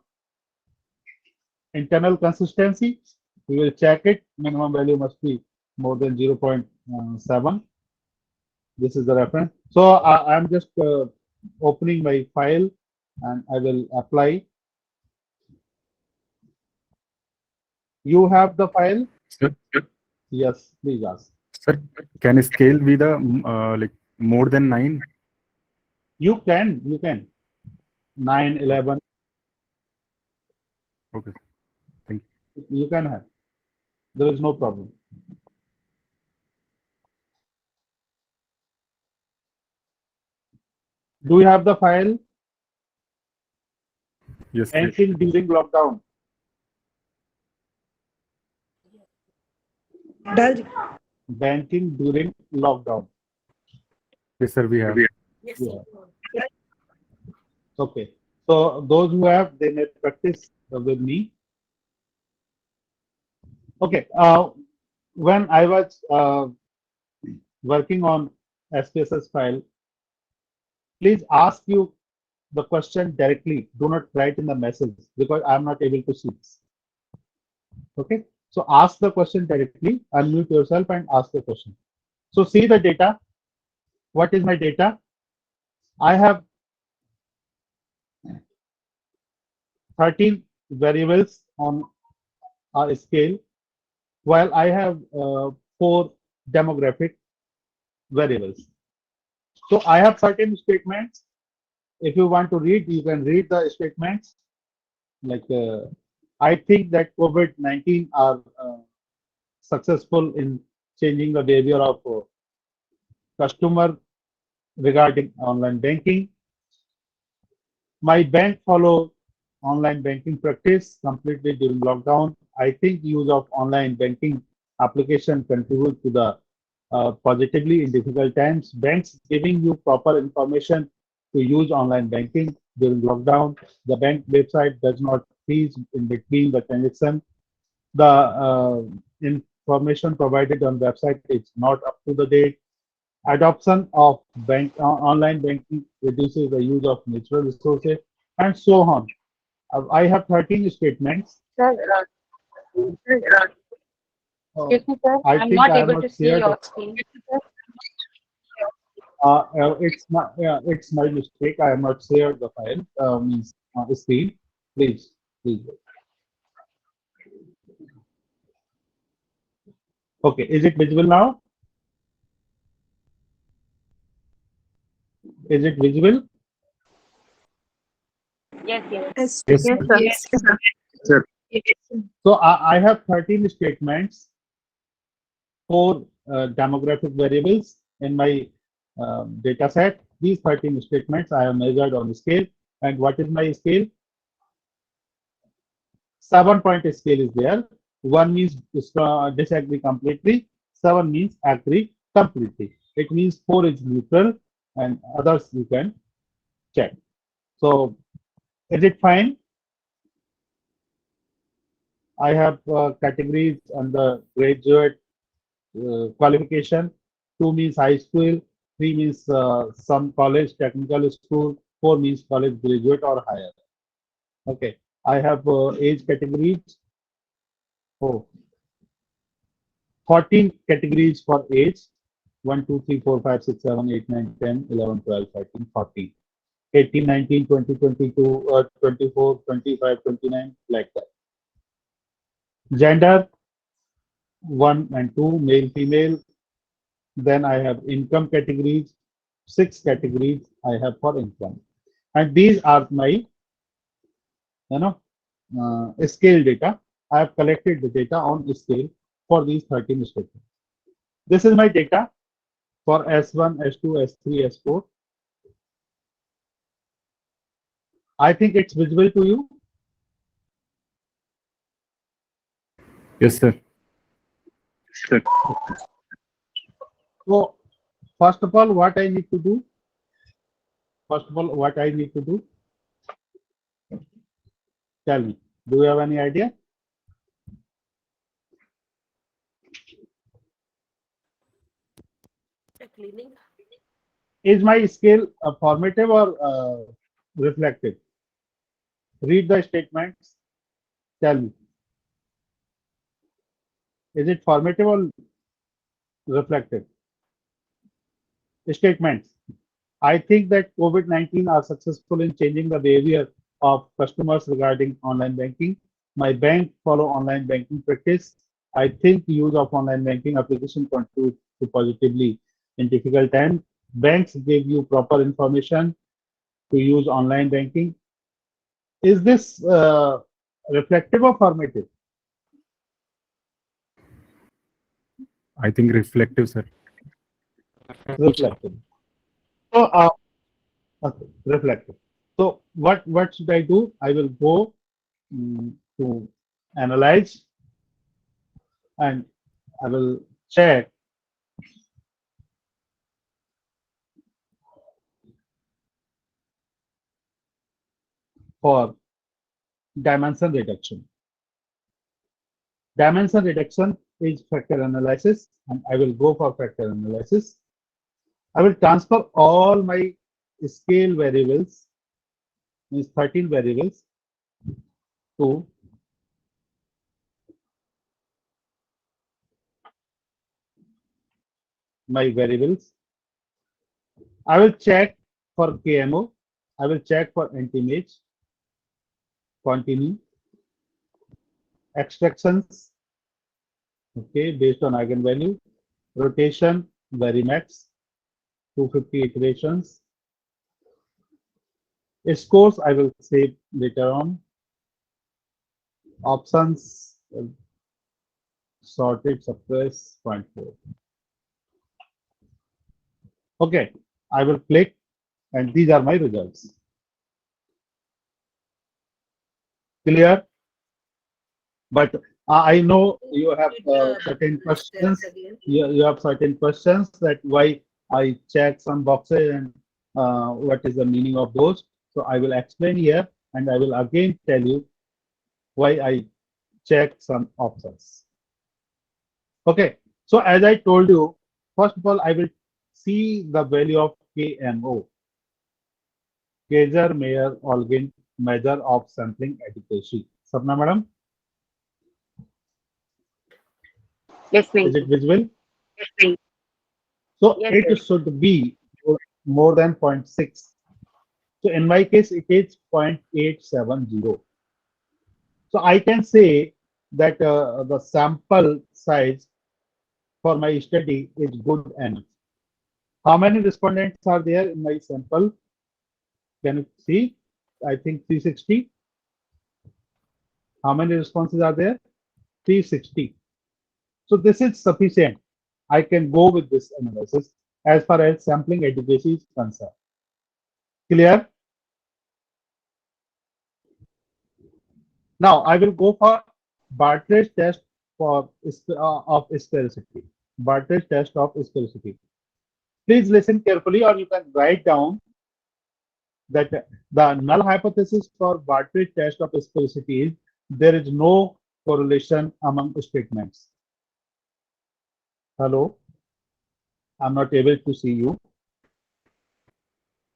internal consistency, we will check it. Minimum value must be more than 0.7. This is the reference. So I'm just opening my file and I will apply. You have the file? Sir, Yes, please ask. sir, can scale be the like more than 9? You can. 9, 11. Okay, thank you. You can have. There is no problem. Do you have the file? Yes, sir. Banking during lockdown. Dal. Banking during lockdown. Yes, sir, we have. Yes, Yeah. sir. Okay. So So those who have, they may practice with me. Okay. When I was working on SPSS file, please ask you the question directly. Do not write in the message because I'm not able to see this. Okay. So ask the question directly, unmute yourself and ask the question. So see the data. What is my data? I have 13 variables on a scale, while I have 4 demographic variables. So I have certain statements. If you want to read, you can read the statements. Like I think that COVID-19 are successful in changing the behavior of customer regarding online banking. My bank follow online banking practice completely during lockdown. I think use of online banking application contribute to the positively in difficult times. Banks giving you proper information to use online banking during lockdown. The bank website does not freeze in between the transaction. The information provided on website is not up to the date. Adoption of online banking reduces the use of natural resources, and so on. I have 13 statements. Sir, excuse me, sir. I I'm think not I have able to not see shared. your screen. It's my mistake. I have not shared the file. Means screen. Please, please. Okay, is it visible now? Is it visible? Yes, yes. Yes. Yes, Yes, sir. sir. Sir. So I have 13 statements, 4 demographic variables in my data set. These 13 statements I have measured on the scale. And what is my scale? 7-point scale is there. 1 means disagree completely. 7 means agree completely. It means 4 is neutral, and others you can check. So is it fine? I have categories under graduate qualification. 2 means high school. 3 means some college, technical school. 4 means college graduate or higher. Okay. I have age categories. Oh, 14 categories for age. 1, 2, 3, 4, 5, 6, 7, 8, 9, 10, 11, 12, 13, 14. 18, 19, 20, 22, 24, 25, 29, like that. Gender, 1 and 2, male, female. Then I have income categories, 6 categories I have for income. And these are my, scale data. I have collected the data on scale for these 13 statements. This is my data for S1, S2, S3, S4. I think it's visible to you. Yes, sir. So first of all, what I need to do? First of all, what I need to do? Tell me. Do you have any idea? Cleaning. Is my scale formative or reflective? Read the statements. Tell me. Is it formative or reflective? Statements. I think that COVID-19 are successful in changing the behavior of customers regarding online banking. My bank follow online banking practice. I think use of online banking application contribute to positively in difficult times. Banks give you proper information to use online banking. Is this reflective or formative? I think reflective, sir. Reflective. So, okay, reflective. So, what should I do? I will go to analyze, and I will check for dimension reduction. Dimension reduction is factor analysis, and I will go for factor analysis. I will transfer all my scale variables, means 13 variables, to my variables. I will check for KMO. I will check for anti-image, continue, extractions, okay, based on eigenvalue, rotation, varimax, 250 iterations. Scores I will save later on. Options, sorted, suppress, 0.4. Okay, I will click, and these are my results. Clear? But I know you have certain questions. You have certain questions that why I check some boxes and what is the meaning of those. So I will explain here, and I will again tell you why I check some options. Okay. So as I told you, first of all, I will see the value of KMO, Kaiser Meyer Olgin measure of sampling adequacy. Sapna madam, Listening. is it visible? So Yes, it yes. should be more than 0.6. So in my case, it is 0.870. So I can say that the sample size for my study is good enough. How many respondents are there in my sample? Can you see? I think 360. How many responses are there? 360. So this is sufficient. I can go with this analysis as far as sampling adequacy is concerned. Clear? Now I will go for Bartlett's test for of sphericity. Bartlett's test of sphericity. Please listen carefully, or you can write down that the null hypothesis for Bartlett's test of sphericity is there is no correlation among statements. Hello, I'm not able to see you.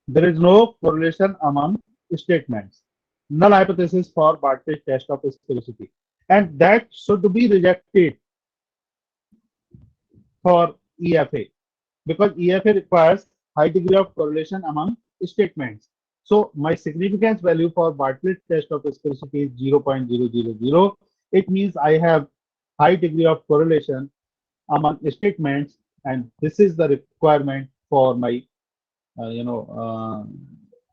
There is no correlation among statements. Null hypothesis for Bartlett's test of sphericity, and that should be rejected for EFA, because EFA requires high degree of correlation among statements. So my significance value for Bartlett's test of sphericity is 0.000. It means I have high degree of correlation among statements, and this is the requirement for my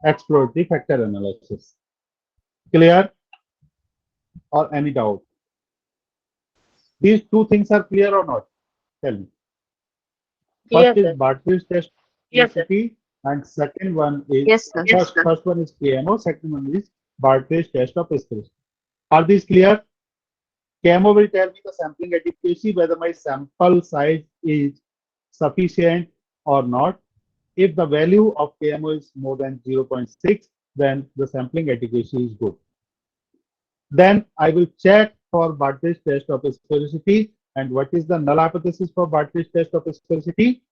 exploratory factor analysis. Clear, or any doubt? These two things are clear or not? Tell me. First Yes, is sir. Bartlett's test recipe, and second one is Yes, sir. first one is KMO, second one is Bartlett's test of sphericity. Are these clear? KMO will tell me the sampling adequacy, whether my sample size is sufficient or not. If the value of KMO is more than 0.6, then the sampling adequacy is good. Then I will check for Bartlett's test of sphericity. And what is the null hypothesis for Bartlett's test of sphericity?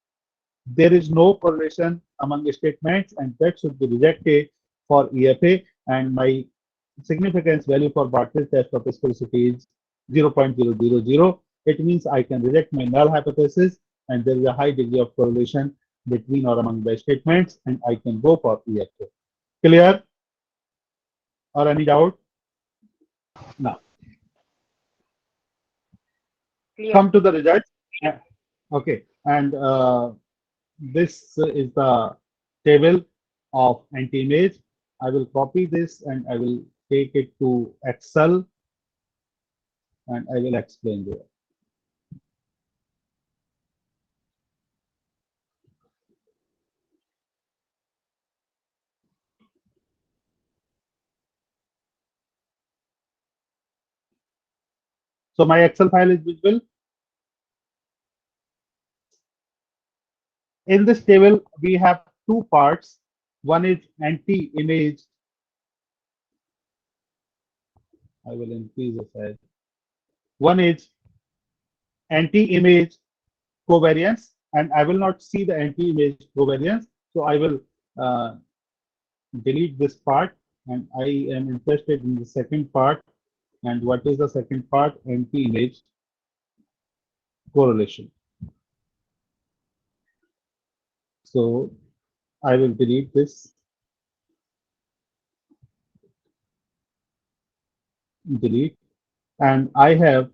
There is no correlation among statements, and that should be rejected for EFA. And my significance value for Bartlett's test of sphericity is 0.000. It means I can reject my null hypothesis, and there is a high degree of correlation between or among the statements, and I can go for EFA. Clear, or any doubt? Now Clear. come to the results. Okay, and this is the table of anti-image. I will copy this and I will take it to Excel, and I will explain there. So my Excel file is visible. In this table, we have two parts. One is anti-image I will increase the size. One is anti-image covariance, and I will not see the anti-image covariance. So I will uh, delete this part, and I am interested in the second part. And what is the second part? Anti-image correlation. So I will delete this, delete, and I have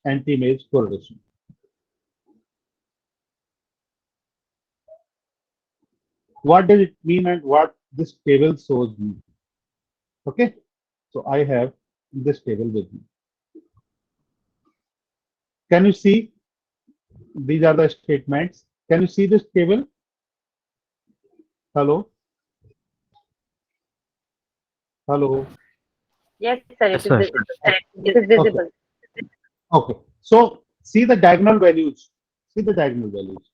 anti-image correlation. What does it mean and what this table shows me? Okay, so I have this table with me. Can you see? These are the statements. Can you see this table? Hello, hello. Yes, sir, Yes, it is sir. it is Okay, visible. okay. So see the diagonal values. See the diagonal values.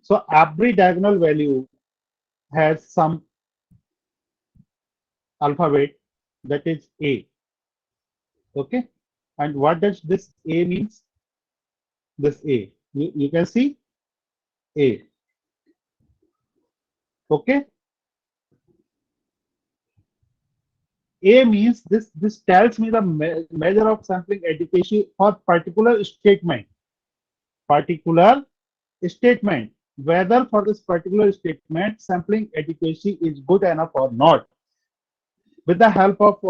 So every diagonal value has some alphabet, that is A. Okay, and what does this A means? This A. You can see A. Okay, A means this tells me the measure of sampling adequacy for particular statement. Particular statement. Whether for this particular statement sampling adequacy is good enough or not. With the help of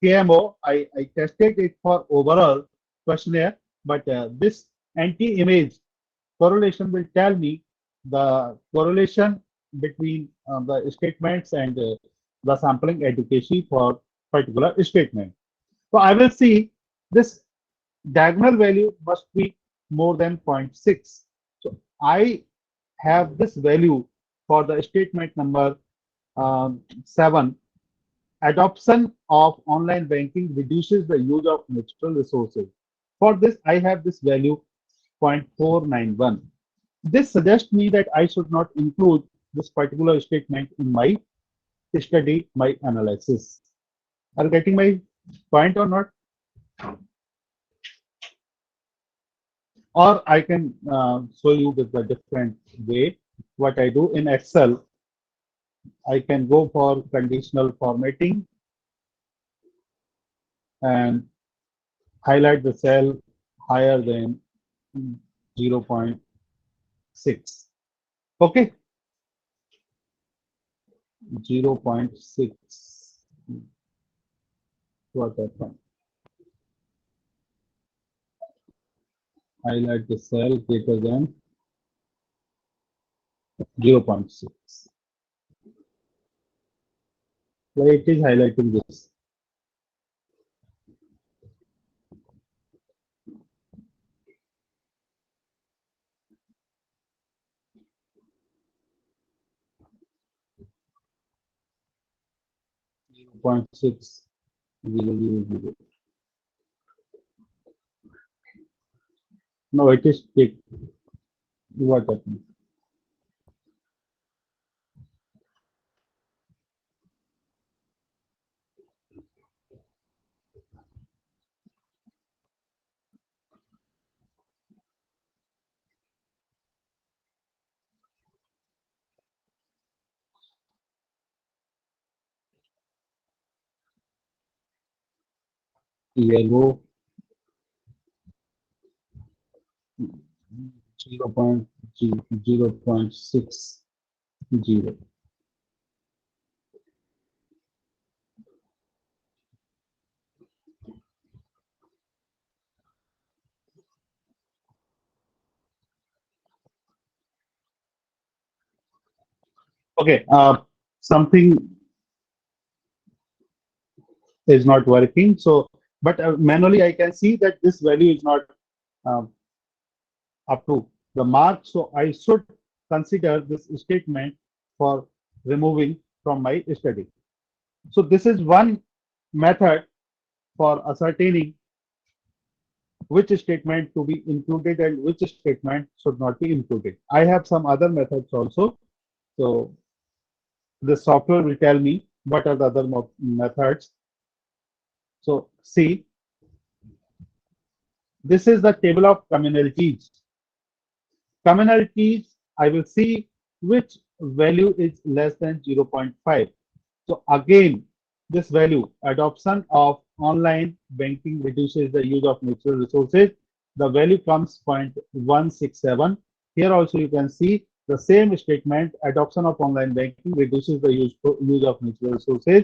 KMO, I tested it for overall questionnaire, but this anti-image correlation will tell me the correlation between the statements and the sampling adequacy for particular statement. So I will see this diagonal value must be more than 0.6. So I have this value for the statement number 7. Adoption of online banking reduces the use of natural resources. For this, I have this value 0.491. This suggests me that I should not include this particular statement in my study, my analysis. Are you getting my point or not? Or I can show you with a different way. What I do in Excel, I can go for conditional formatting and highlight the cell higher than 0.6. Okay, 0.6. What happened? Highlight the cell greater than 0.6. Why it is highlighting this? 0.6. No, it is thick. What happened? 0.60. Okay, something is not working. So, but manually I can see that this value is not uh, up to the mark. So I should consider this statement for removing from my study. So this is one method for ascertaining which statement to be included and which statement should not be included. I have some other methods also. So The software will tell me what are the other methods. So see, this is the table of communalities. Communalities, I will see which value is less than 0.5. So again, this value, adoption of online banking reduces the use of natural resources. The value comes 0.167. Here also you can see the same statement, adoption of online banking reduces the use of natural resources,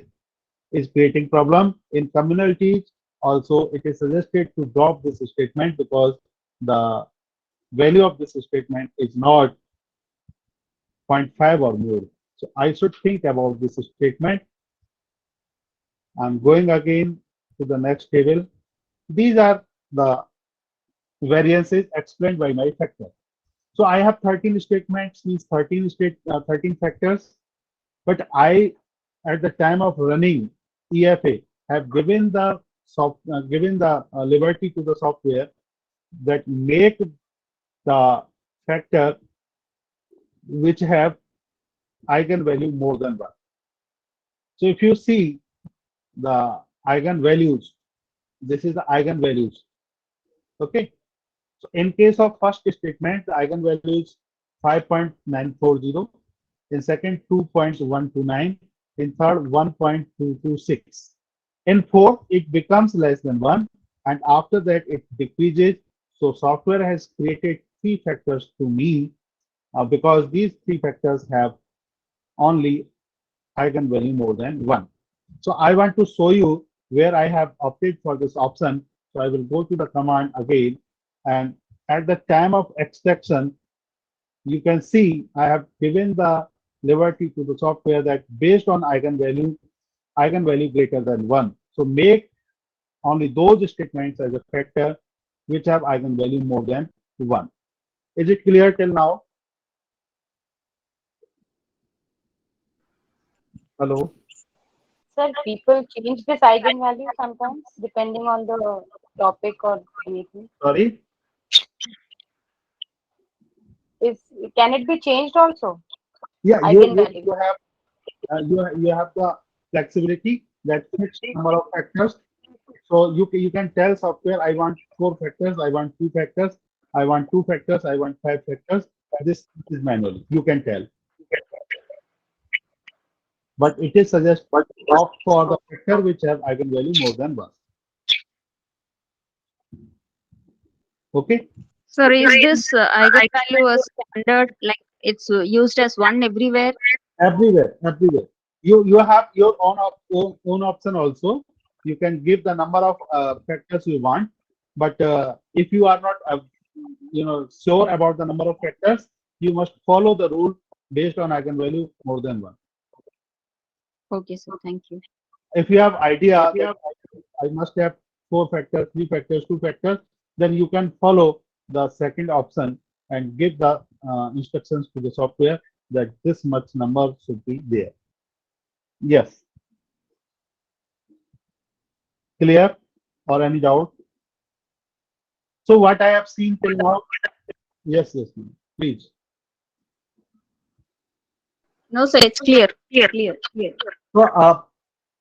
is creating problem. In communities, also it is suggested to drop this statement because the value of this statement is not 0.5 or more. So I should think about this statement. I'm going again to the next table. These are the variances explained by my factor. So I have 13 statements, means 13 factors, but I, at the time of running EFA, have given the liberty to the software that make the factor which have eigenvalue more than one. So if you see the eigenvalues, this is the eigenvalues. Okay. So in case of first statement, the eigenvalue is 5.940. In second, 2.129. In third, 1.226. In fourth, it becomes less than 1. And after that, it decreases. So software has created three factors to me because these three factors have only eigenvalue more than 1. So I want to show you where I have opted for this option. So I will go to the command again, and at the time of extraction, you can see I have given the liberty to the software that based on eigenvalue greater than 1. So make only those statements as a factor which have eigenvalue more than 1. Is it clear till now? Hello? Sir, people change this eigenvalue sometimes depending on the topic or anything. Sorry? Is can it be changed also? Yeah, Eigenvalue. you have the flexibility that fixed number of factors. So you can tell software I want 4 factors, I want 2 factors, I want 2 factors, I want 5 factors. This is manually. You can tell, but it is suggested opt for the factor which have eigenvalue more than 1. Okay. Sir, is this eigenvalue a standard, like it's used as one everywhere? Everywhere. You have your own option also. You can give the number of factors you want, but if you are not sure about the number of factors, you must follow the rule based on eigenvalue more than 1. Okay, sir. Thank you. If you have idea that I must have 4 factors, 3 factors, 2 factors, then you can follow the second option and give the instructions to the software that this much number should be there. Yes. Clear or any doubt? So what I have seen till now? Yes, ma'am. Please. No, sir, it's clear. Clear. So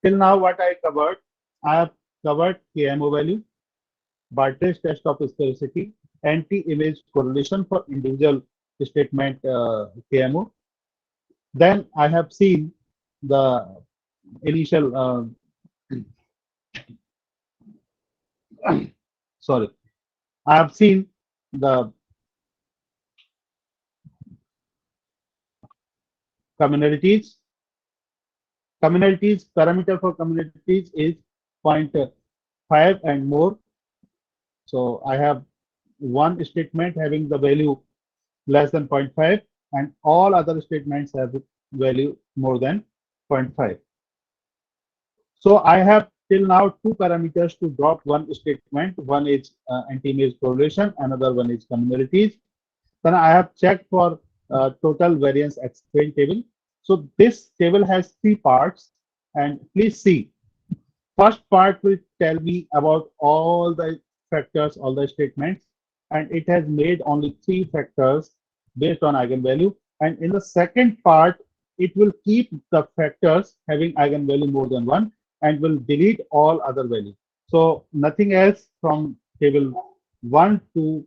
till now what I covered, I have covered KMO value, Bartlett's test of sphericity, anti-image correlation for individual statement KMO. Then I have seen the initial sorry, I have seen the communalities. Parameter for communalities is 0.5 and more. So I have one statement having the value less than 0.5 and all other statements have value more than 0.5. So I have till now 2 parameters to drop one statement. One is anti-image correlation, another one is communalities. Then I have checked for total variance explain table. So this table has 3 parts, and please see. First part will tell me about all the factors, all the statements, and it has made only 3 factors based on eigenvalue. And in the second part, it will keep the factors having eigenvalue more than one and will delete all other values. So nothing else from table 1 to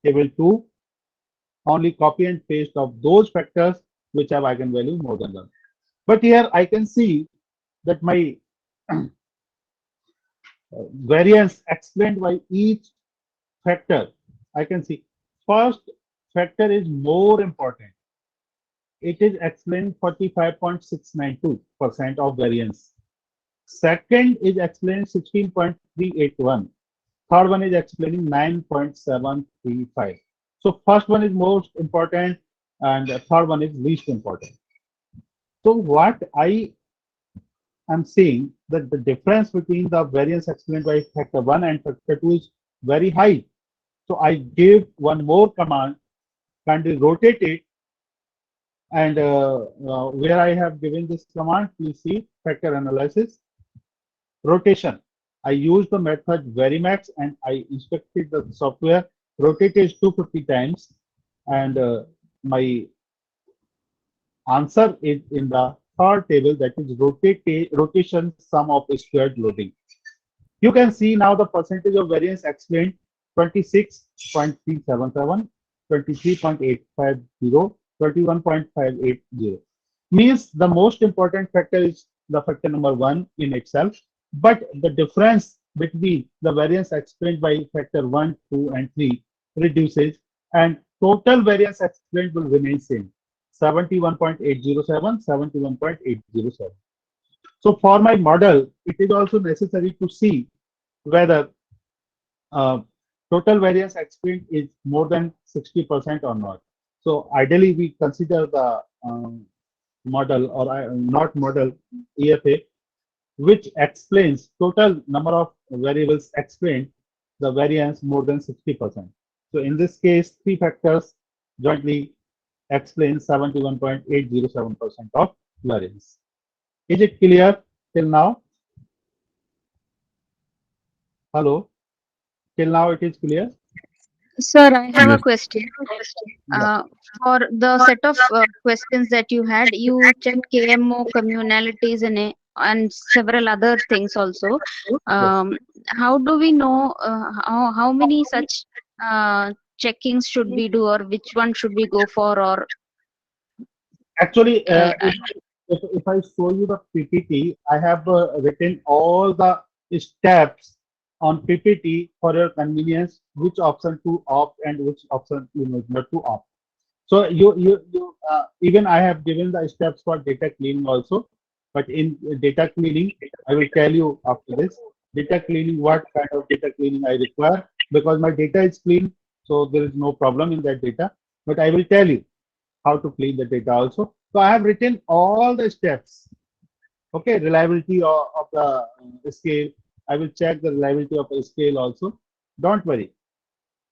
table 2, only copy and paste of those factors which have eigenvalue more than one. But here I can see that my variance explained by each factor. I can see first factor is more important. It is explained 45.692% of variance. Second is explained 16.381. Third one is explaining 9.735. So first one is most important and the third one is least important. So what I am seeing that the difference between the variance explained by factor 1 and factor 2 is very high. So I give one more command, kindly rotate it, and where I have given this command, please see factor analysis, rotation. I use the method Verimax and I instructed the software rotate it 250 times, and my answer is in the third table, that is rotation sum of squared loading. You can see now the percentage of variance explained 26.377, 23.850, 21.580. Means the most important factor is the factor number 1 in itself, but the difference between the variance explained by factor 1, 2, and 3 reduces, and total variance explained will remain same, 71.807, 71.807. So for my model, it is also necessary to see whether uh, total variance explained is more than 60% or not. So ideally, we consider the model or not model EFA, which explains total number of variables explained the variance more than 60%. So in this case, three factors jointly explain 71.807% of variance. Is it clear till now? Hello? Till now it is clear? Sir, I have a Yes. question. Yeah. Uh, for the set of questions that you had, you checked KMO communalities and several other things also. Yes. How do we know how many such checkings should we do, or which one should we go for, or Actually, uh, if I show you the PPT, I have written all the steps on PPT for your convenience, which option to opt and which option not to opt. So even I have given the steps for data cleaning also, but in data cleaning, I will tell you after this data cleaning what kind of data cleaning I require, because my data is clean, so there is no problem in that data. But I will tell you how to clean the data also. So I have written all the steps. Okay, reliability of the scale. I will check the reliability of the scale also. Don't worry.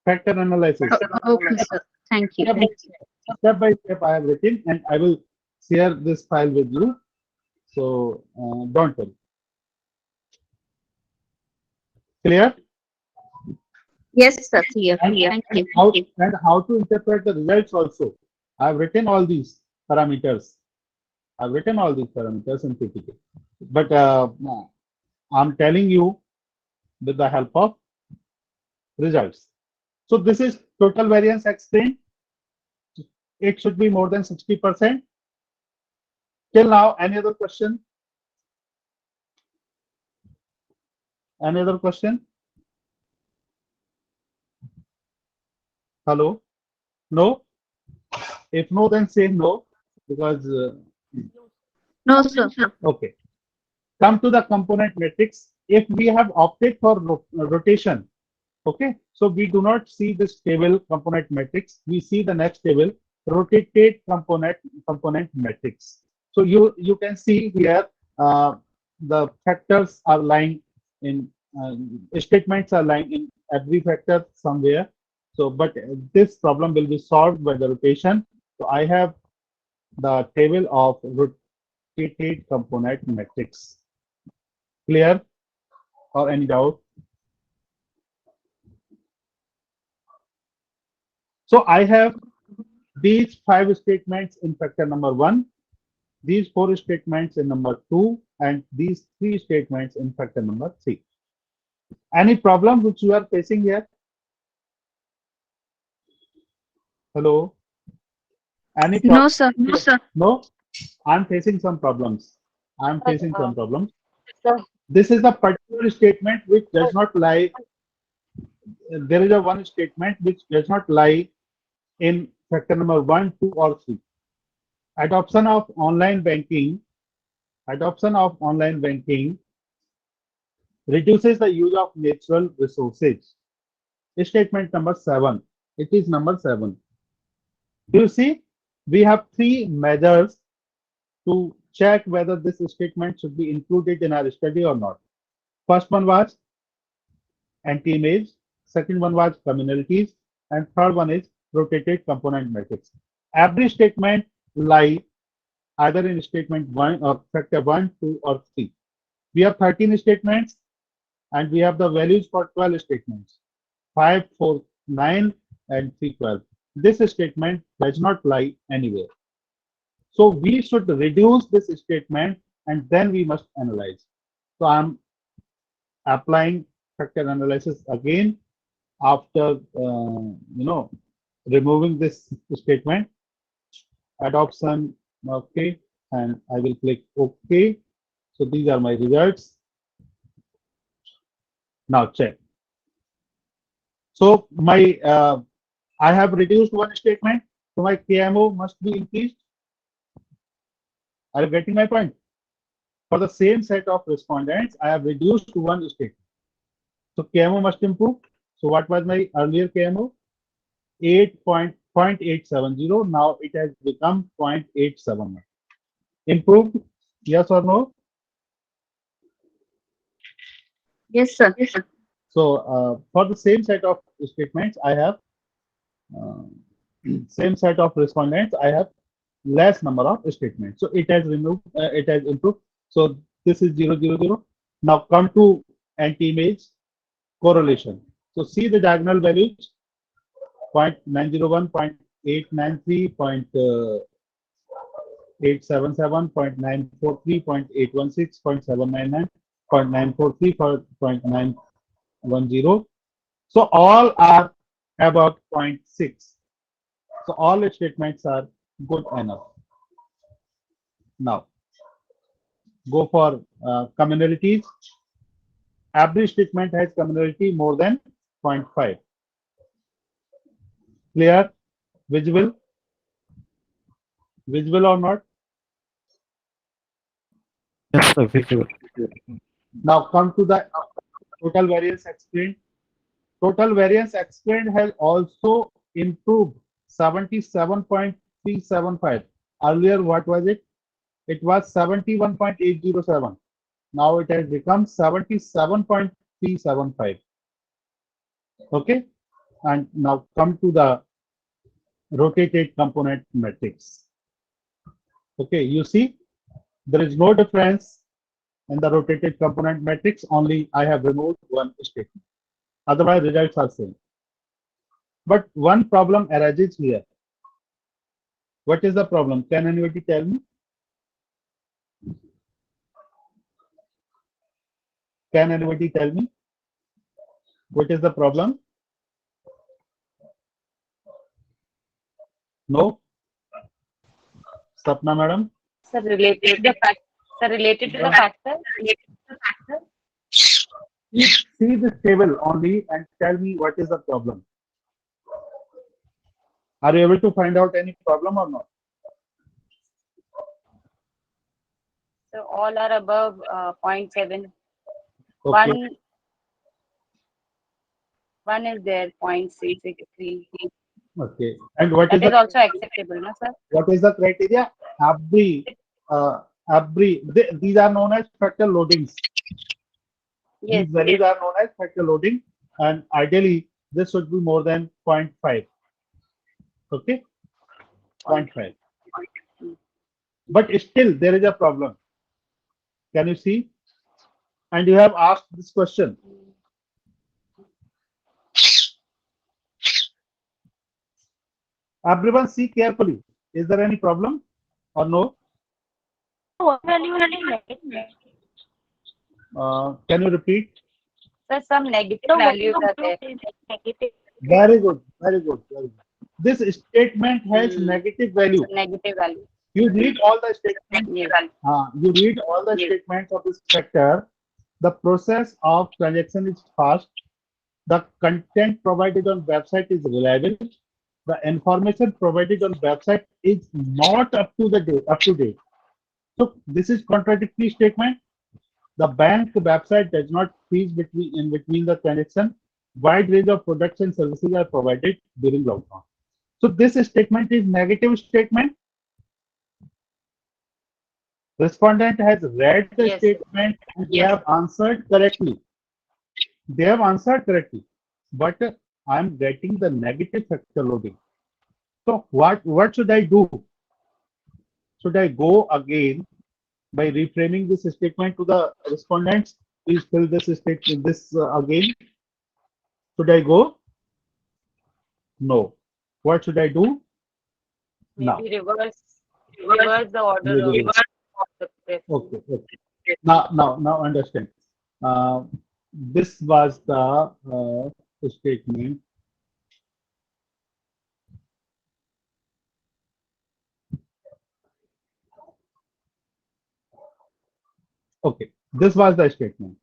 Factor analysis. okay, sir. Thank you. Step by step I have written, and I will share this file with you. So don't worry. Clear? Yes, sir. Clear. And, Thank and you. how to interpret the results also. I have written all these parameters. I've written all these parameters in PPT. But I'm telling you with the help of results. So this is total variance explained. It should be more than 60%. Till now, any other question? Any other question? Hello? No? If no, then say no, because No, sir. okay. Come to the component matrix. If we have opted for rotation, okay, so we do not see this table component matrix. We see the next table, rotated component matrix. So you can see here the factors are lying in statements are lying in every factor somewhere. So, but this problem will be solved by the rotation. So I have the table of rotated component matrix. Clear or any doubt? So I have these 5 statements in factor number 1. these 4 statements in number 2 and these 3 statements in factor number 3. Any problem which you are facing here? Hello? Any problem? No, sir. No, sir. No? I'm facing some problems. I'm facing some problems. Sir, This is a particular statement which does not lie. There is a one statement which does not lie in factor number 1, 2, or 3. Adoption of online banking. Adoption of online banking reduces the use of natural resources. Statement number 7. It is number 7. You see, we have 3 measures to check whether this statement should be included in our study or not. First one was anti-image, second one was communalities, and third one is rotated component matrix. Every statement lie either in statement 1 or factor 1, 2, or 3. We have 13 statements and we have the values for 12 statements, 5, 4, 9, and 3, 12. This statement does not lie anywhere. So we should reduce this statement and then we must analyze. So I'm applying factor analysis again after removing this statement. Adoption, okay, and I will click OK. So these are my results. Now check. So my I have reduced one statement, so my KMO must be increased. Are you getting my point? For the same set of respondents, I have reduced one statement. So KMO must improve. So what was my earlier KMO? 8.870. Now it has become 0.871. Improved? Yes or no? Yes, sir. So for the same set of statements, I have same set of respondents, I have less number of statements. So it has removed, it has improved. So this is 0, 0, 0. Now come to anti-image correlation. So see the diagonal values 0.901, 0.893, 0.877, 0.943, 0.816, 0.799, 0.943, 0.910. So all are about 0.6. So all statements are good enough. Now go for communalities. Every statement has communality more than 0.5. Clear? Visible? Visible or not? Yes, sir, visible. Now come to the total variance explained. Total variance explained has also improved 77.375. Earlier, what was it? It was 71.807. Now it has become 77.375. Okay. And now come to the rotated component matrix. Okay. You see, there is no difference in the rotated component matrix. Only I have removed one statement. Otherwise, results are same. But one problem arises here. What is the problem? Can anybody tell me? Can anybody tell me? What is the problem? No? Sapna madam? sir, related to the fact, sir, related to the factor. See this table only and tell me what is the problem. Are you able to find out any problem or not? So all are above 0.7. Okay. One is there 0.663. Okay. And what is That is the also acceptable, no, sir? what is the criteria? These are known as factor loadings. Yes. These values are known as factor loading, and ideally this should be more than 0.5. Okay, 0.5. But still there is a problem. Can you see? And you have asked this question. Everyone see carefully. Is there any problem or no? What value will be negative? Can you repeat? There's some negative values are there. Negative. Very good, very good, very good. This statement has Hmm. negative value. Negative value. You read all the statements. Yes. You read all the statements of this factor. The process of transaction is fast. The content provided on website is reliable. The information provided on website is not up to date. So this is contradictory statement. The bank website does not freeze in between the transaction. Wide range of products and services are provided during lockdown. So this statement is negative statement. Respondent has read the Yes. statement and they have answered correctly. They have answered correctly, but I'm getting the negative factor loading. So what should I do? Should I go again by reframing this statement to the respondents? Please fill this statement again. Should I go? No. What should I do? Now. Maybe reverse the order of the press. Okay. Okay. Now understand. Uh, this was the statement. Okay. This was the statement.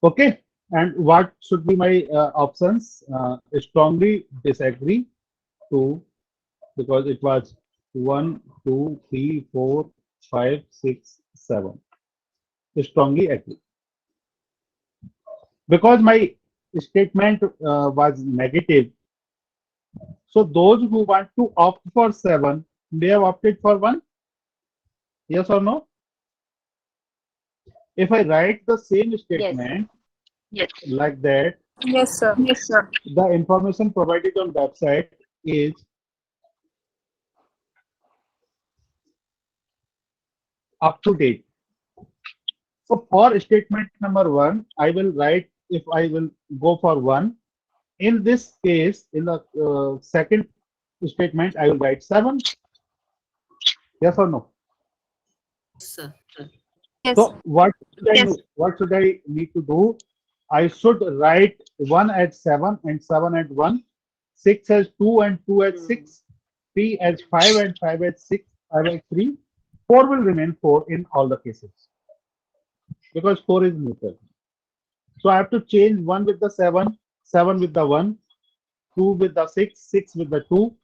Okay. And what should be my options? Strongly disagree to, because it was 1, 2, 3, 4, 5, 6, 7. Strongly agree. Because my statement was negative, so those who want to opt for 7, they have opted for 1. Yes or no? If I write the same statement like that, Yes, sir. the information provided on website is up to date. So for statement number 1, I will write, if I will go for 1, in this case, in the second statement, I will write 7. Yes or no? Sir. So what should I need to do? I should write 1 as 7 and 7 as 1, 6 as 2 and 2 as 6, 3 as 5 and 5 as 6, 5 as 3. 4 will remain 4 in all the cases because 4 is neutral. So I have to change 1 with the 7, 7 with the 1, 2 with the 6, 6 with the 2,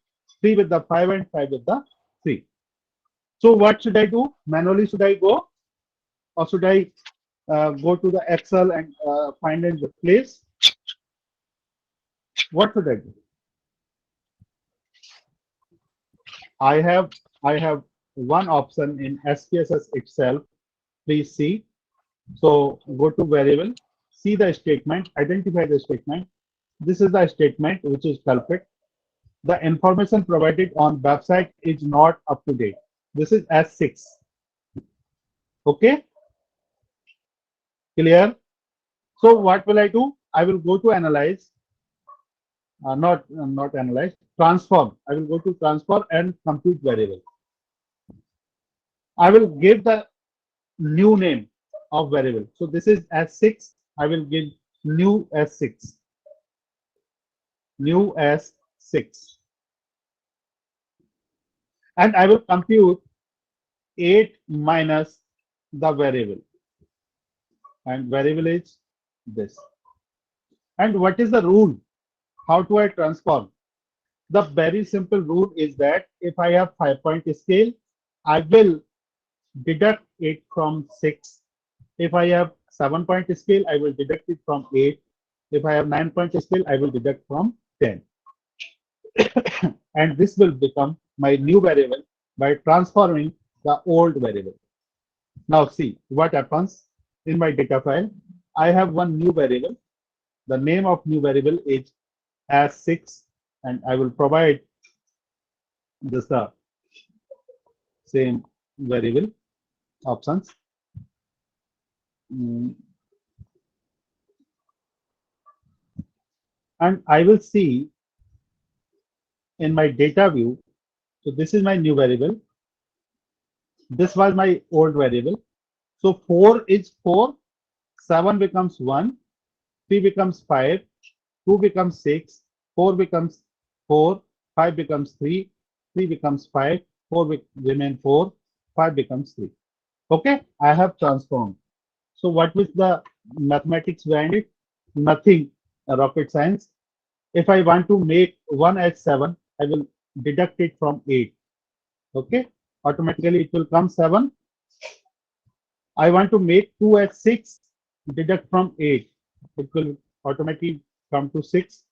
3 with the 5 and 5 with the 3. So what should I do? Manually should I go, or should I go to the Excel and find and replace? What should I do? I have one option in SPSS itself. Please see. So go to variable, see the statement, identify the statement. This is the statement which is culprit. The information provided on website is not up to date. This is S6. Okay, clear? So what will I do? I will go to analyze, not analyze, transform. I will go to transform and compute variable. I will give the new name of variable. So this is S6. I will give new S6. New S6. And I will compute 8 minus the variable. And variable is this. And what is the rule? How do I transform? The very simple rule is that if I have 5-point scale, I will deduct 8 from 6. If I have 7-point scale, I will deduct it from 8. If I have 9-point scale, I will deduct from 10. And this will become my new variable by transforming the old variable. Now see what happens in my data file. I have one new variable. The name of new variable is as6, and I will provide this same variable options. And I will see in my data view So this is my new variable. This was my old variable. So 4 is 4, 7 becomes 1, 3 becomes 5, 2 becomes 6, 4 becomes 4, 5 becomes 3, 3 becomes 5, 4 remain 4, 5 becomes 3. Okay, I have transformed. So what was the mathematics behind it? Nothing rocket science. If I want to make 1 as 7, I will deduct it from 8. Okay, automatically it will come 7. I want to make 2 as 6, deduct from 8. It will automatically come to 6.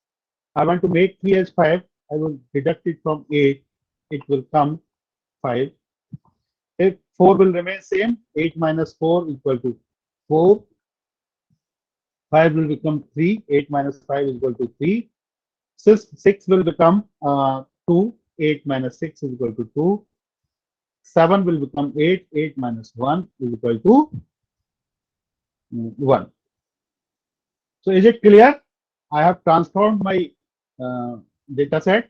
I want to make 3 as 5. I will deduct it from 8. It will come 5. If 4 will remain same, 8 minus 4 equal to 4. 5 will become 3. 8 minus 5 is equal to 3. 6 will become 2. 8 minus 6 is equal to 2. 7 will become 8. 8 minus 1 is equal to 1. So is it clear? I have transformed my data set.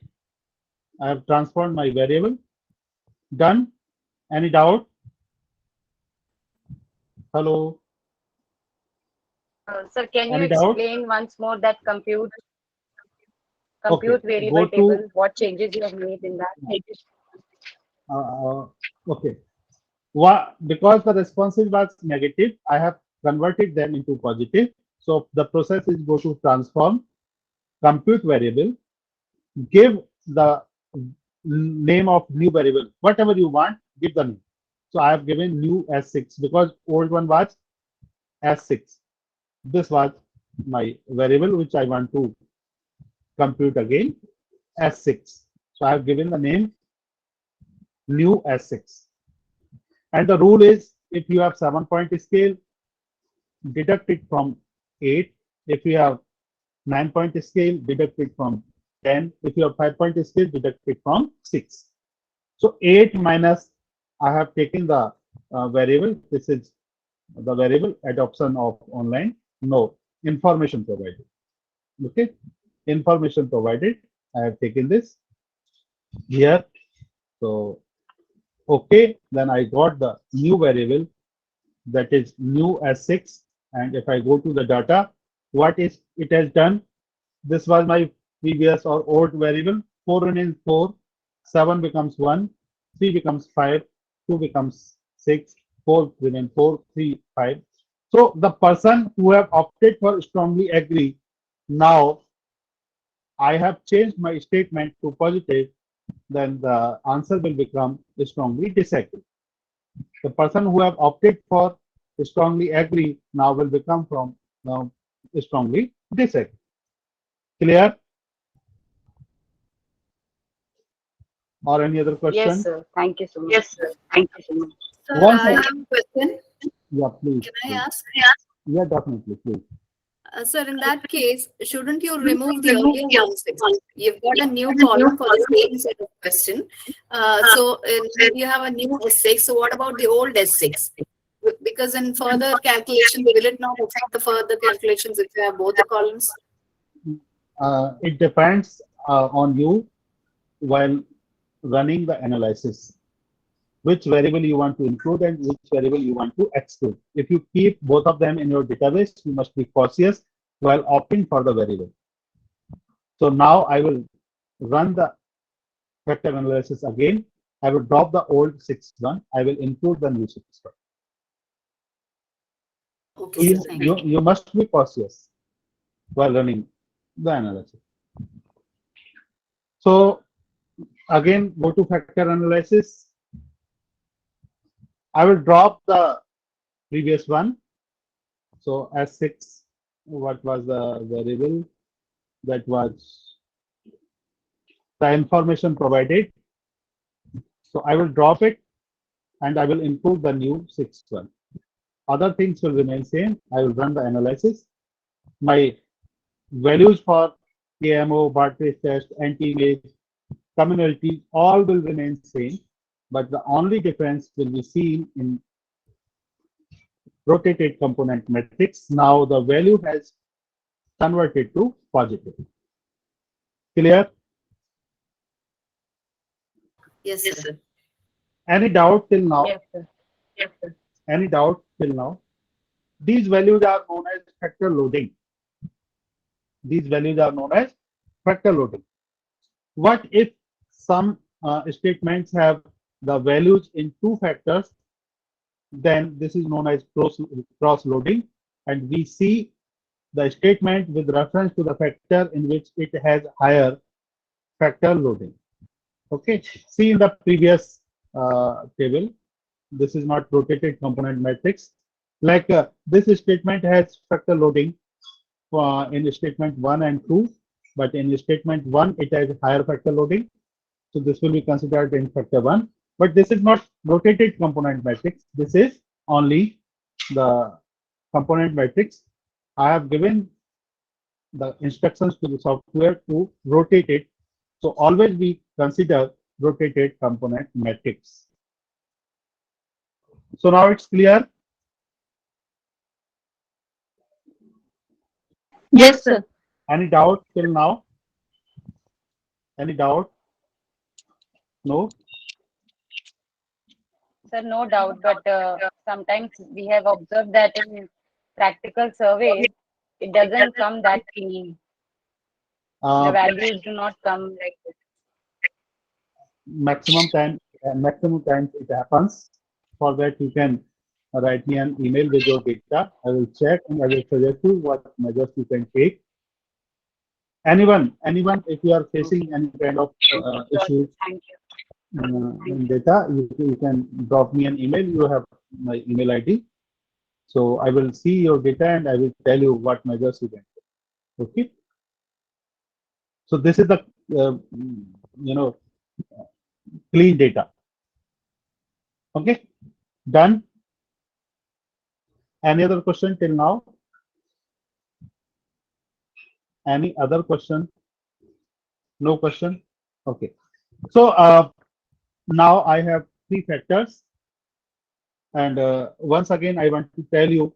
I have transformed my variable. Done. Any doubt? Hello. Sir, can you Any doubt? explain once more that compute Okay. variable Go to table? What changes you have made in that? okay. Because the responses was negative, I have converted them into positive. So the process is go to transform, compute variable, give the name of new variable, whatever you want, give the name. So I have given new S6 because old one was S6. This was my variable which I want to compute again, S6. So I have given the name new S6. And the rule is if you have 7-point scale, deduct it from 8. If you have 9-point scale, deduct it from 10. If you have 5-point scale, deduct it from 6. So 8 minus, I have taken the variable. This is the variable adoption of online. No, information provided. Okay, information provided. I have taken this here. So, okay, then I got the new variable that is new as 6. And if I go to the data, what is it has done? This was my previous or old variable. 4 remains 4, 7 becomes 1, 3 becomes 5, 2 becomes 6, 4 remains 4, 3, 5. So the person who have opted for strongly agree, now I have changed my statement to positive, then the answer will become strongly disagree. The person who have opted for strongly agree now will become from now strongly disagree. Clear? Or any other Yes, question? sir. Thank you so much. Yes, sir. Thank you so much. Sir, One I have second. a question. Yeah, please. Can I Please. ask? Yeah, definitely, please. Sir, in that case, shouldn't you remove the earlier ones? You've got a new column for the same set of question. You have a new S6. So what about the old S6? Because in further calculations, will it not affect the further calculations if you have both the columns? It depends on you while running the analysis. Which variable you want to include and which variable you want to exclude. If you keep both of them in your database, you must be cautious while opting for the variable. So now I will run the factor analysis again. I will drop the old 6-1. I will include the new 6-1. Okay, sir, thank you. You must be cautious while running the analysis. So again, go to factor analysis. I will drop the previous one. So S6, what was the variable? That was the information provided. So I will drop it and I will include the new 6-1. Other things will remain same. I will run the analysis. My values for KMO, Bartlett test, anti-image, commonality, all will remain same. But the only difference will be seen in rotated component matrix. Now the value has converted to positive. Clear? Yes, sir. Any doubt till now? Yes, sir. Any doubt till now? These values are known as factor loading. These values are known as factor loading. What if some statements have the values in two factors? Then this is known as cross loading, and we see the statement with reference to the factor in which it has higher factor loading. Okay, see in the previous table, this is not rotated component matrix. Like this statement has factor loading in statement 1 and 2, but in statement 1 it has higher factor loading. So this will be considered in factor 1. But this is not rotated component matrix. This is only the component matrix. I have given the instructions to the software to rotate it. So always we consider rotated component matrix. So now it's clear. Yes, sir. Any doubt till now? Any doubt? No? Sir, no doubt, but sometimes we have observed that in practical surveys, it doesn't come that clean. The Uh, values do not come like this. maximum time it happens. For that you can write me an email with your data. I will check and I will suggest you what measures you can take. Anyone, if you are facing any kind of issues Thank you. in data, you can drop me an email. You have my email ID. So I will see your data and I will tell you what measures you can take. Okay. So this is the you know clean data. Okay. Done. Any other question till now? Any other question? No question. Okay. So now I have three factors, and once again I want to tell you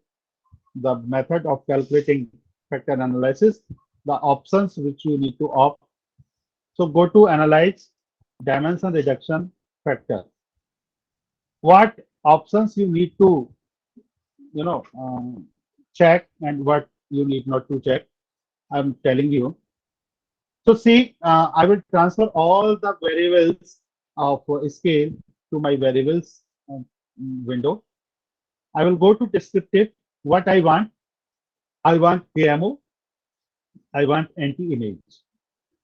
the method of calculating factor analysis, the options which you need to opt. So go to analyze dimension reduction factor. What options you need to check and what you need not to check. I'm telling you. So see, I will transfer all the variables of scale to my variables window. I will go to descriptive. What I want KMO. I want anti-image.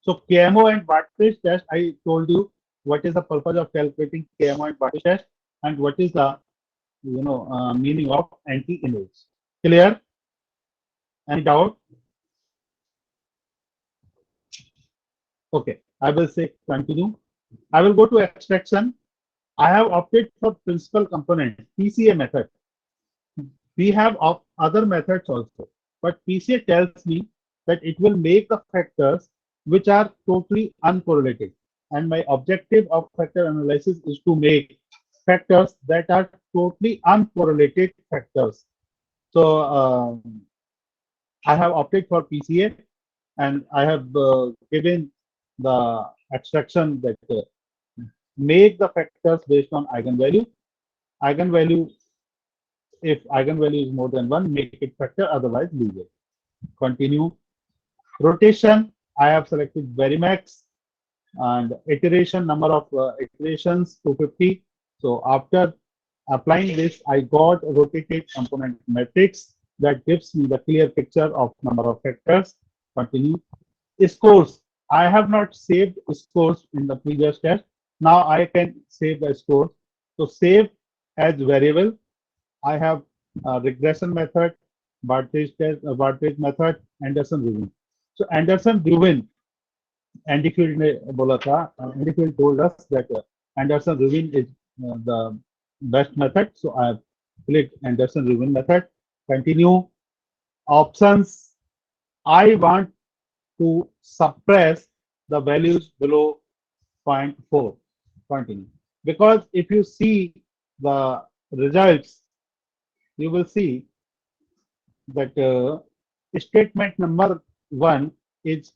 So KMO and Bartlett test. I told you what is the purpose of calculating KMO and Bartlett test, and what is the meaning of anti-image. Clear? Any doubt? Okay, I will say continue. I will go to extraction. I have opted for principal component, PCA method. We have other methods also, but PCA tells me that it will make the factors which are totally uncorrelated. And my objective of factor analysis is to make factors that are totally uncorrelated factors. So I have opted for PCA, and I have given the extraction that make the factors based on eigenvalue. Eigenvalue, if eigenvalue is more than one, make it factor, otherwise leave it. Continue. Rotation, I have selected Verimax, and iteration, number of iterations 250. So after applying this, I got a rotated component matrix that gives me the clear picture of number of factors. Continue. Scores, I have not saved scores in the previous test. Now I can save the scores. So save as variable. I have regression method, Bartlett test, Bartlett method, Anderson-Rubin. So Anderson-Rubin, Andy Field ने बोला था, Andy Field told us that Anderson-Rubin is the best method. So I have clicked Anderson-Rubin method. Continue. Options, I want to suppress the values below 0.4. Continue. Because if you see the results, you will see that statement number 1 is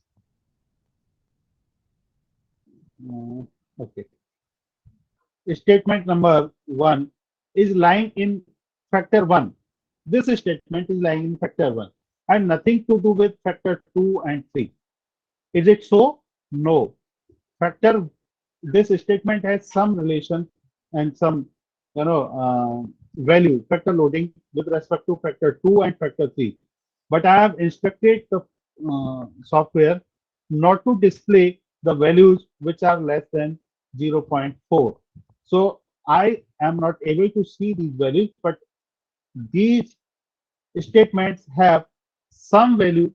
okay. statement number 1 is lying in factor 1. This statement is lying in factor 1 and nothing to do with factor 2 and 3. Is it so? No. Factor, this statement has some relation and some, value, factor loading with respect to factor 2 and factor 3. But I have instructed the software not to display the values which are less than 0.4. So I am not able to see these values, but these statements have some value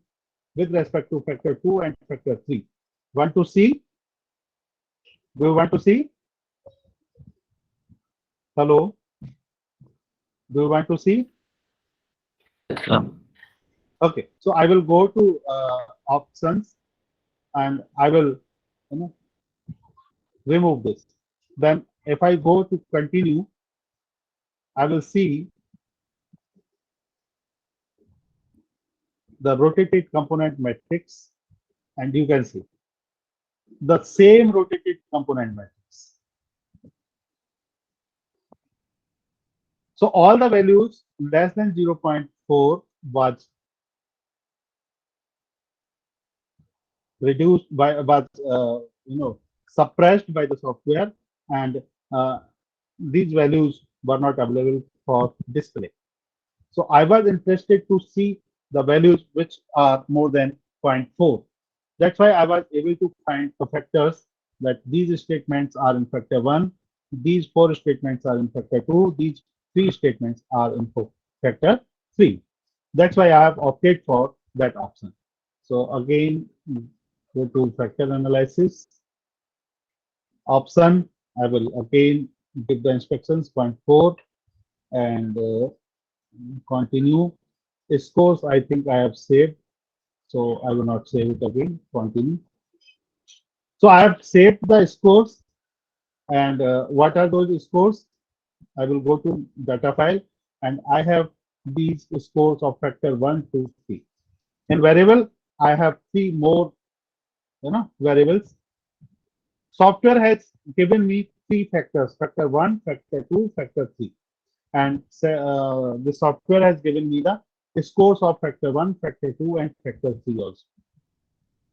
with respect to factor 2 and factor 3. Want to see? Do you want to see? Hello? Do you want to see? Okay, so I will go to options and I will remove this. Then if I go to continue, I will see the rotated component matrix, and you can see the same rotated component matrix. So all the values less than 0.4 was reduced by suppressed by the software, and these values were not available for display. So I was interested to see the values which are more than 0.4. That's why I was able to find the factors that these statements are in factor 1, these 4 statements are in factor 2, these 3 statements are in factor 3. That's why I have opted for that option. So again, go to factor analysis. Option, I will again give the instructions 0.4 and continue. Scores, I think I have saved, so I will not save it again. Continue. So I have saved the scores, and what are those scores? I will go to data file, and I have these scores of factor 1, 2, 3. In variable, I have 3 more, variables. Software has given me 3 factors: factor 1, factor 2, factor 3, and the software has given me the scores of factor 1, factor 2, and factor 3 also.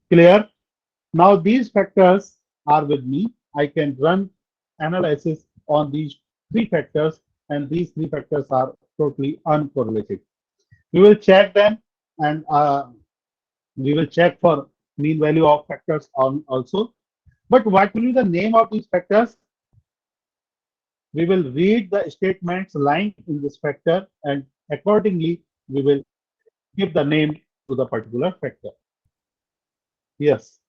Clear? Now these factors are with me. I can run analysis on these 3 factors, and these 3 factors are totally uncorrelated. We will check them, and we will check for mean value of factors on also. But what will be the name of these factors? We will read the statements lying in this factor, and accordingly we will give the name to the particular factor. Yes.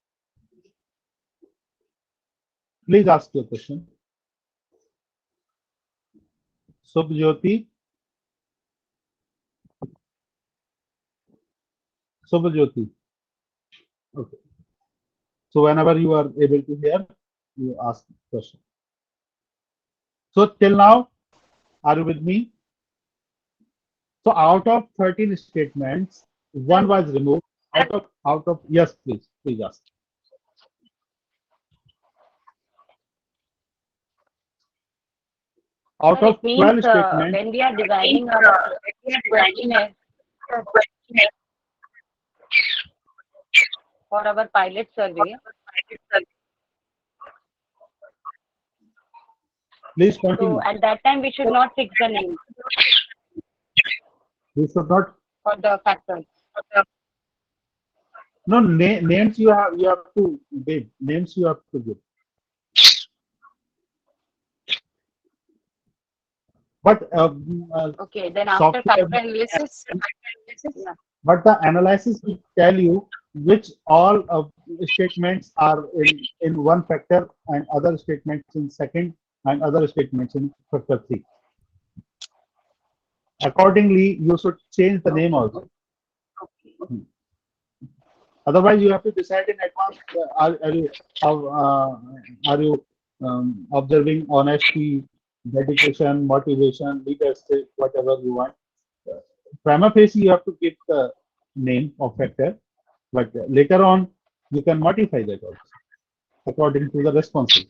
Please ask your question. Subjyoti. Subjyoti. Okay. So whenever you are able to hear, you ask the question. So till now, are you with me? So out of 13 statements, 1 was removed. Out of yes, please ask. Out of It means 12 statements, when we are designing our questionnaire for our pilot survey, please continue. so at that time we should not fix the name We should not. for the factors. No, names you have to give. Names you have to give. But Okay, then after factor software, analysis, yeah. but the analysis will tell you which all of the statements are in one factor and other statements in second and other statements in factor 3. Accordingly, you should change the name also. Otherwise, you have to decide in advance. Are you observing honesty, dedication, motivation, leadership, whatever you want? Prima facie, you have to give the name of factor, but later on, you can modify that also according to the responses.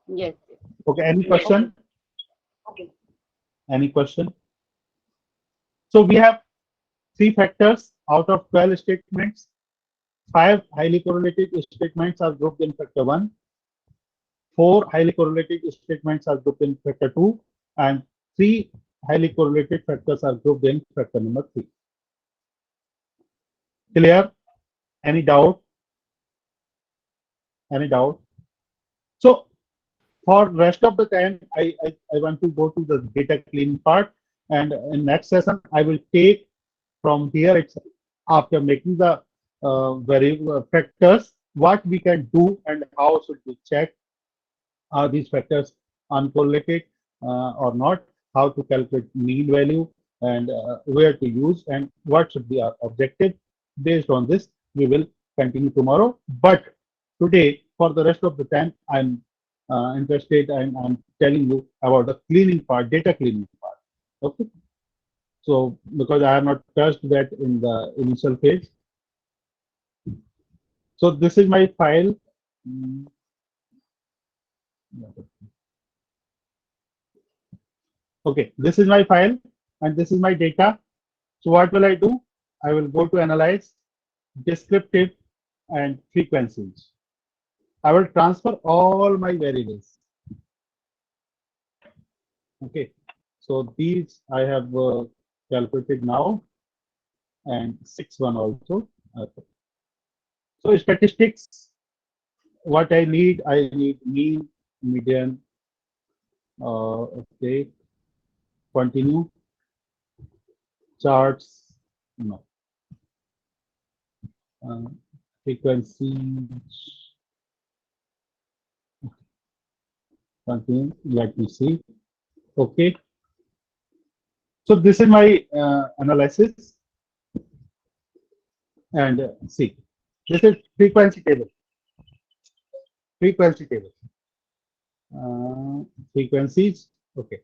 Yes. Okay, any question? Okay. Any question? So we have 3 factors out of 12 statements. 5 highly correlated statements are grouped in factor 1. 4 highly correlated statements are grouped in factor 2, and 3 highly correlated factors are grouped in factor number 3. Clear? Any doubt? Any doubt? So for rest of the time, I want to go to the data cleaning part, and in next session I will take from here itself, after making the factors, what we can do and how should we check, are these factors uncorrelated or not, how to calculate mean value, and where to use, and what should be our objective. Based on this, we will continue tomorrow. But today, for the rest of the time, I'm interested, and I'm telling you about the cleaning part, data cleaning part. Okay. So, because I have not touched that in the initial phase. So, this is my file. Okay, this is my file and this is my data. So what will I do? I will go to analyze, descriptive, and frequencies. I will transfer all my variables. Okay, so these I have calculated now, and 6-1 also. Okay. So statistics, what I need mean, median. Okay, continue. Charts, no. Frequency, continue. Let me see. Okay. So this is my analysis, and see, this is frequency table. Frequency table. Frequencies. Okay.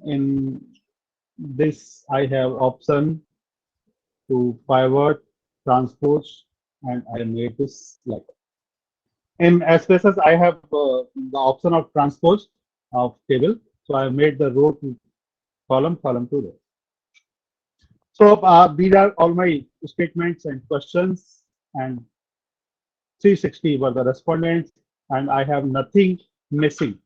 In this, I have option to pivot, transpose, and I made this like. In SPSS, I have the option of transpose of table. So I made the row to column, column to row. So these are all my statements and questions, and 360 were the respondents, and I have nothing missing.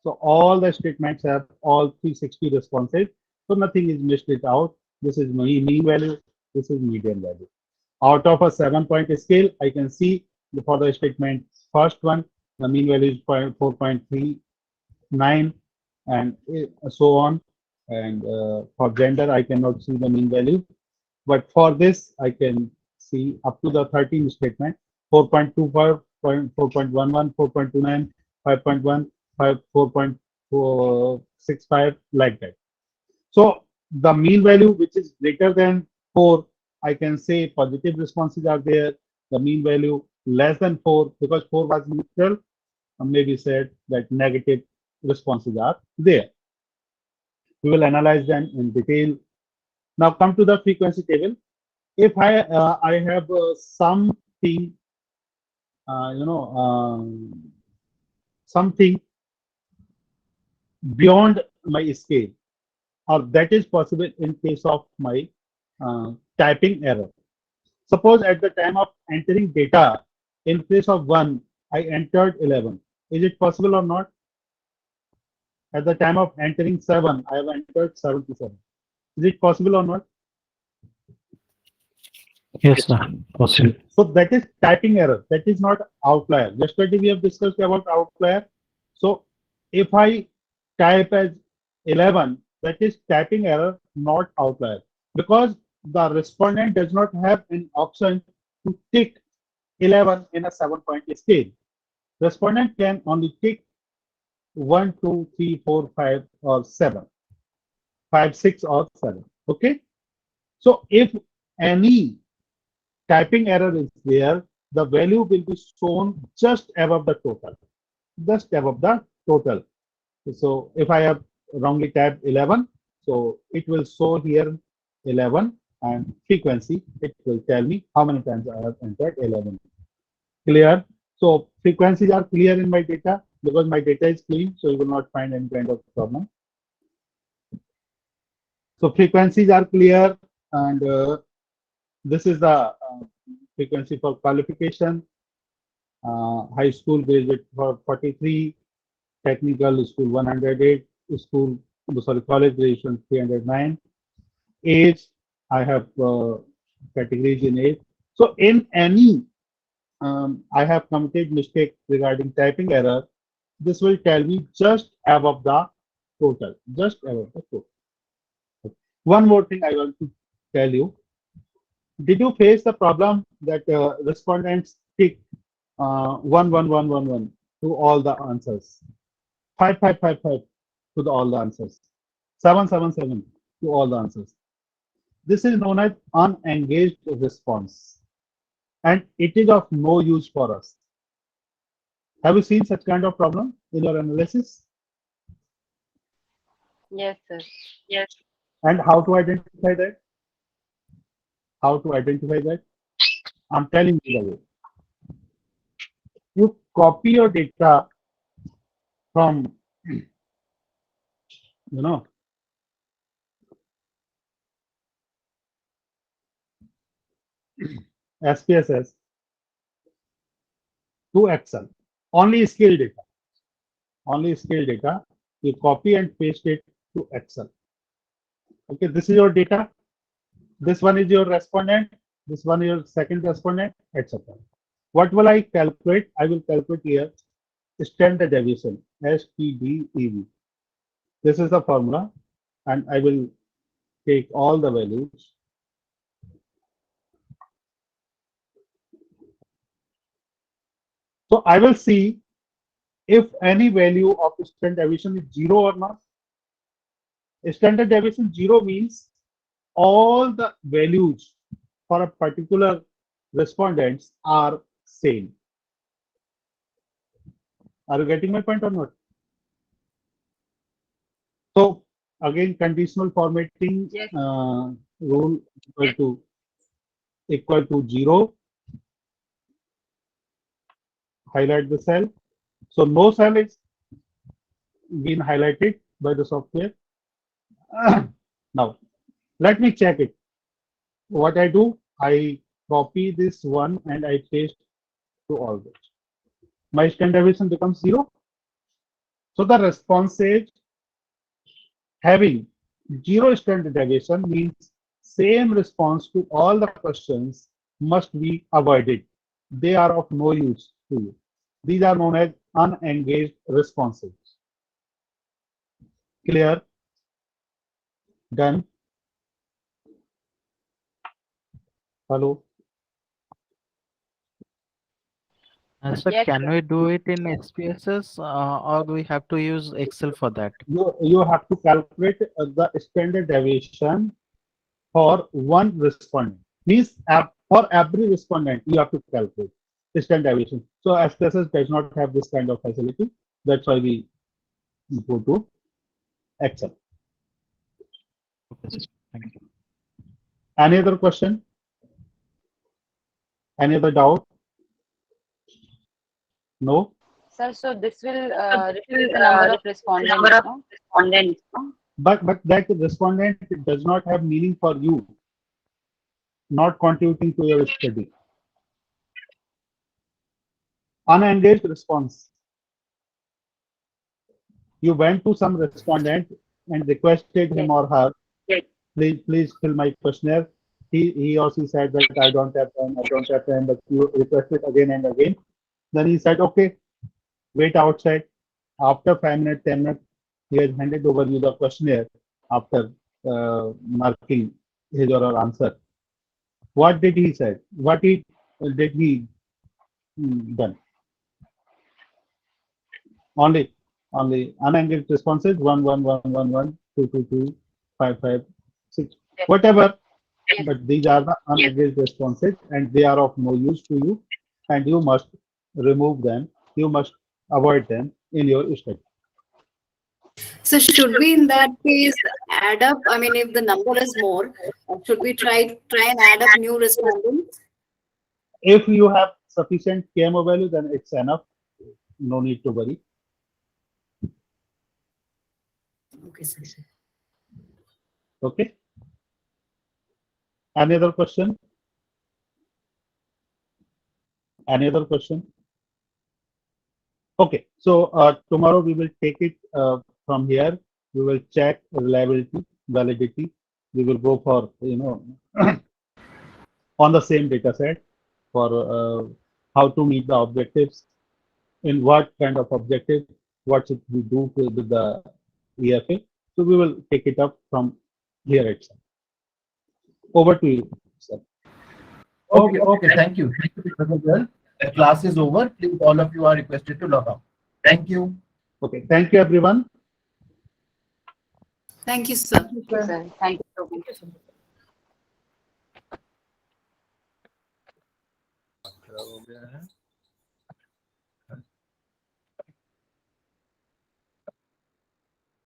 So all the statements have all 360 responses. So nothing is missed it out. This is my mean value. This is median value. Out of a 7-point scale, I can see for the statement first one, the mean value is 4.39, and so on. And for gender, I cannot see the mean value. But for this, I can see up to the 13 statement, 4.25, 4.11, 4.29, 5.1, 4.65, like that. So the mean value, which is greater than 4, I can say positive responses are there. The mean value less than 4, because 4 was neutral, maybe said that negative responses are there. We will analyze them in detail. Now come to the frequency table. If I have something, something beyond my scale, or that is possible in case of my typing error. Suppose at the time of entering data, in place of 1, I entered 11. Is it possible or not? At the time of entering 7, I have entered 77. Is it possible or not? Yes, sir. Possible. So that is typing error. That is not outlier. Yesterday we have discussed about outlier. So if I type as 11, that is typing error, not outlier, because the respondent does not have an option to tick 11 in a 7-point scale. Respondent can only tick 1, 2, 3, 4, 5, or 7. 5, 6, or 7. Okay. So if any typing error is there, the value will be shown just above the total. Just above the total. So if I have wrongly typed 11, so it will show here 11, and frequency, it will tell me how many times I have entered 11. Clear? So frequencies are clear in my data. because my data is clean, so you will not find any kind of problem. So frequencies are clear, and this is the frequency for qualification. High school graduate for 43, technical school 108, school, sorry, college graduation 309. Age, I have categories in age. So in any, I have committed mistake regarding typing error, this will tell me just above the total, just above the total. One more thing I want to tell you. Did you face the problem that respondents tick 11111 to all the answers, 5555 to all the answers, 777 to all the answers? This is known as unengaged response, and it is of no use for us. Have you seen such kind of problem in your analysis? Yes, sir. Yes. And how to identify that? How to identify that? I'm telling you the way. You copy your data from, SPSS to Excel. Only scale data. Only scale data. You copy and paste it to Excel. Okay, this is your data. This one is your respondent. This one is your second respondent, etc. What will I calculate? I will calculate here standard deviation, STDEV. This is the formula, and I will take all the values. So I will see if any value of standard deviation is 0 or not. Standard deviation 0 means all the values for a particular respondents are same. Are you getting my point or not? So again, conditional formatting rule equal to 0. Highlight the cell. So no cell is been highlighted by the software. Now let me check it. What I do, I copy this one and I paste to all this. My standard deviation becomes 0. So the responses having 0 standard deviation means same response to all the questions must be avoided. They are of no use to you. These are known as unengaged responses. Clear? Done? Hello? Sir, Yes, can sir. we do it in SPSS or we have to use Excel for that? You have to calculate the standard deviation for one respondent. Means for every respondent, you have to calculate the standard deviation. So SPSS does not have this kind of facility. That's why we go to Excel. Okay, sir. Thank you. Any other question? Any other doubt? No? Sir, so this will reduce the number of respondents, no? But that respondent does not have meaning for you, not contributing to your study. Unengaged response. You went to some respondent and requested him or her, please fill my questionnaire. He or she said that I don't have time, but you requested again and again. Then he said, okay, wait outside. After 5 minutes, 10 minutes, he has handed over you the questionnaire after marking his or her answer. What did he say? What did he done? Only unengaged responses 11111 222 556 whatever. But these are the unengaged responses, and they are of no use to you, and you must remove them. You must avoid them in your study. So should we in that case add up? I mean, if the number is more, should we try and add up new respondents? If you have sufficient KMO value, then it's enough. No need to worry. Okay, sir. Okay. Any other question? Any other question? Okay. So tomorrow we will take it from here. We will check reliability, validity. We will go for on the same data set for how to meet the objectives, in what kind of objective, what should we do with the EFA. So we will take it up from here itself. Over to you, sir. Okay, okay. Thank you. Thank you, Mr. Goel. The class is over. Please, all of you are requested to log out. Thank you. Okay. Thank you, everyone. Thank you, sir. Thank you, sir. Thank you so much. हो गया है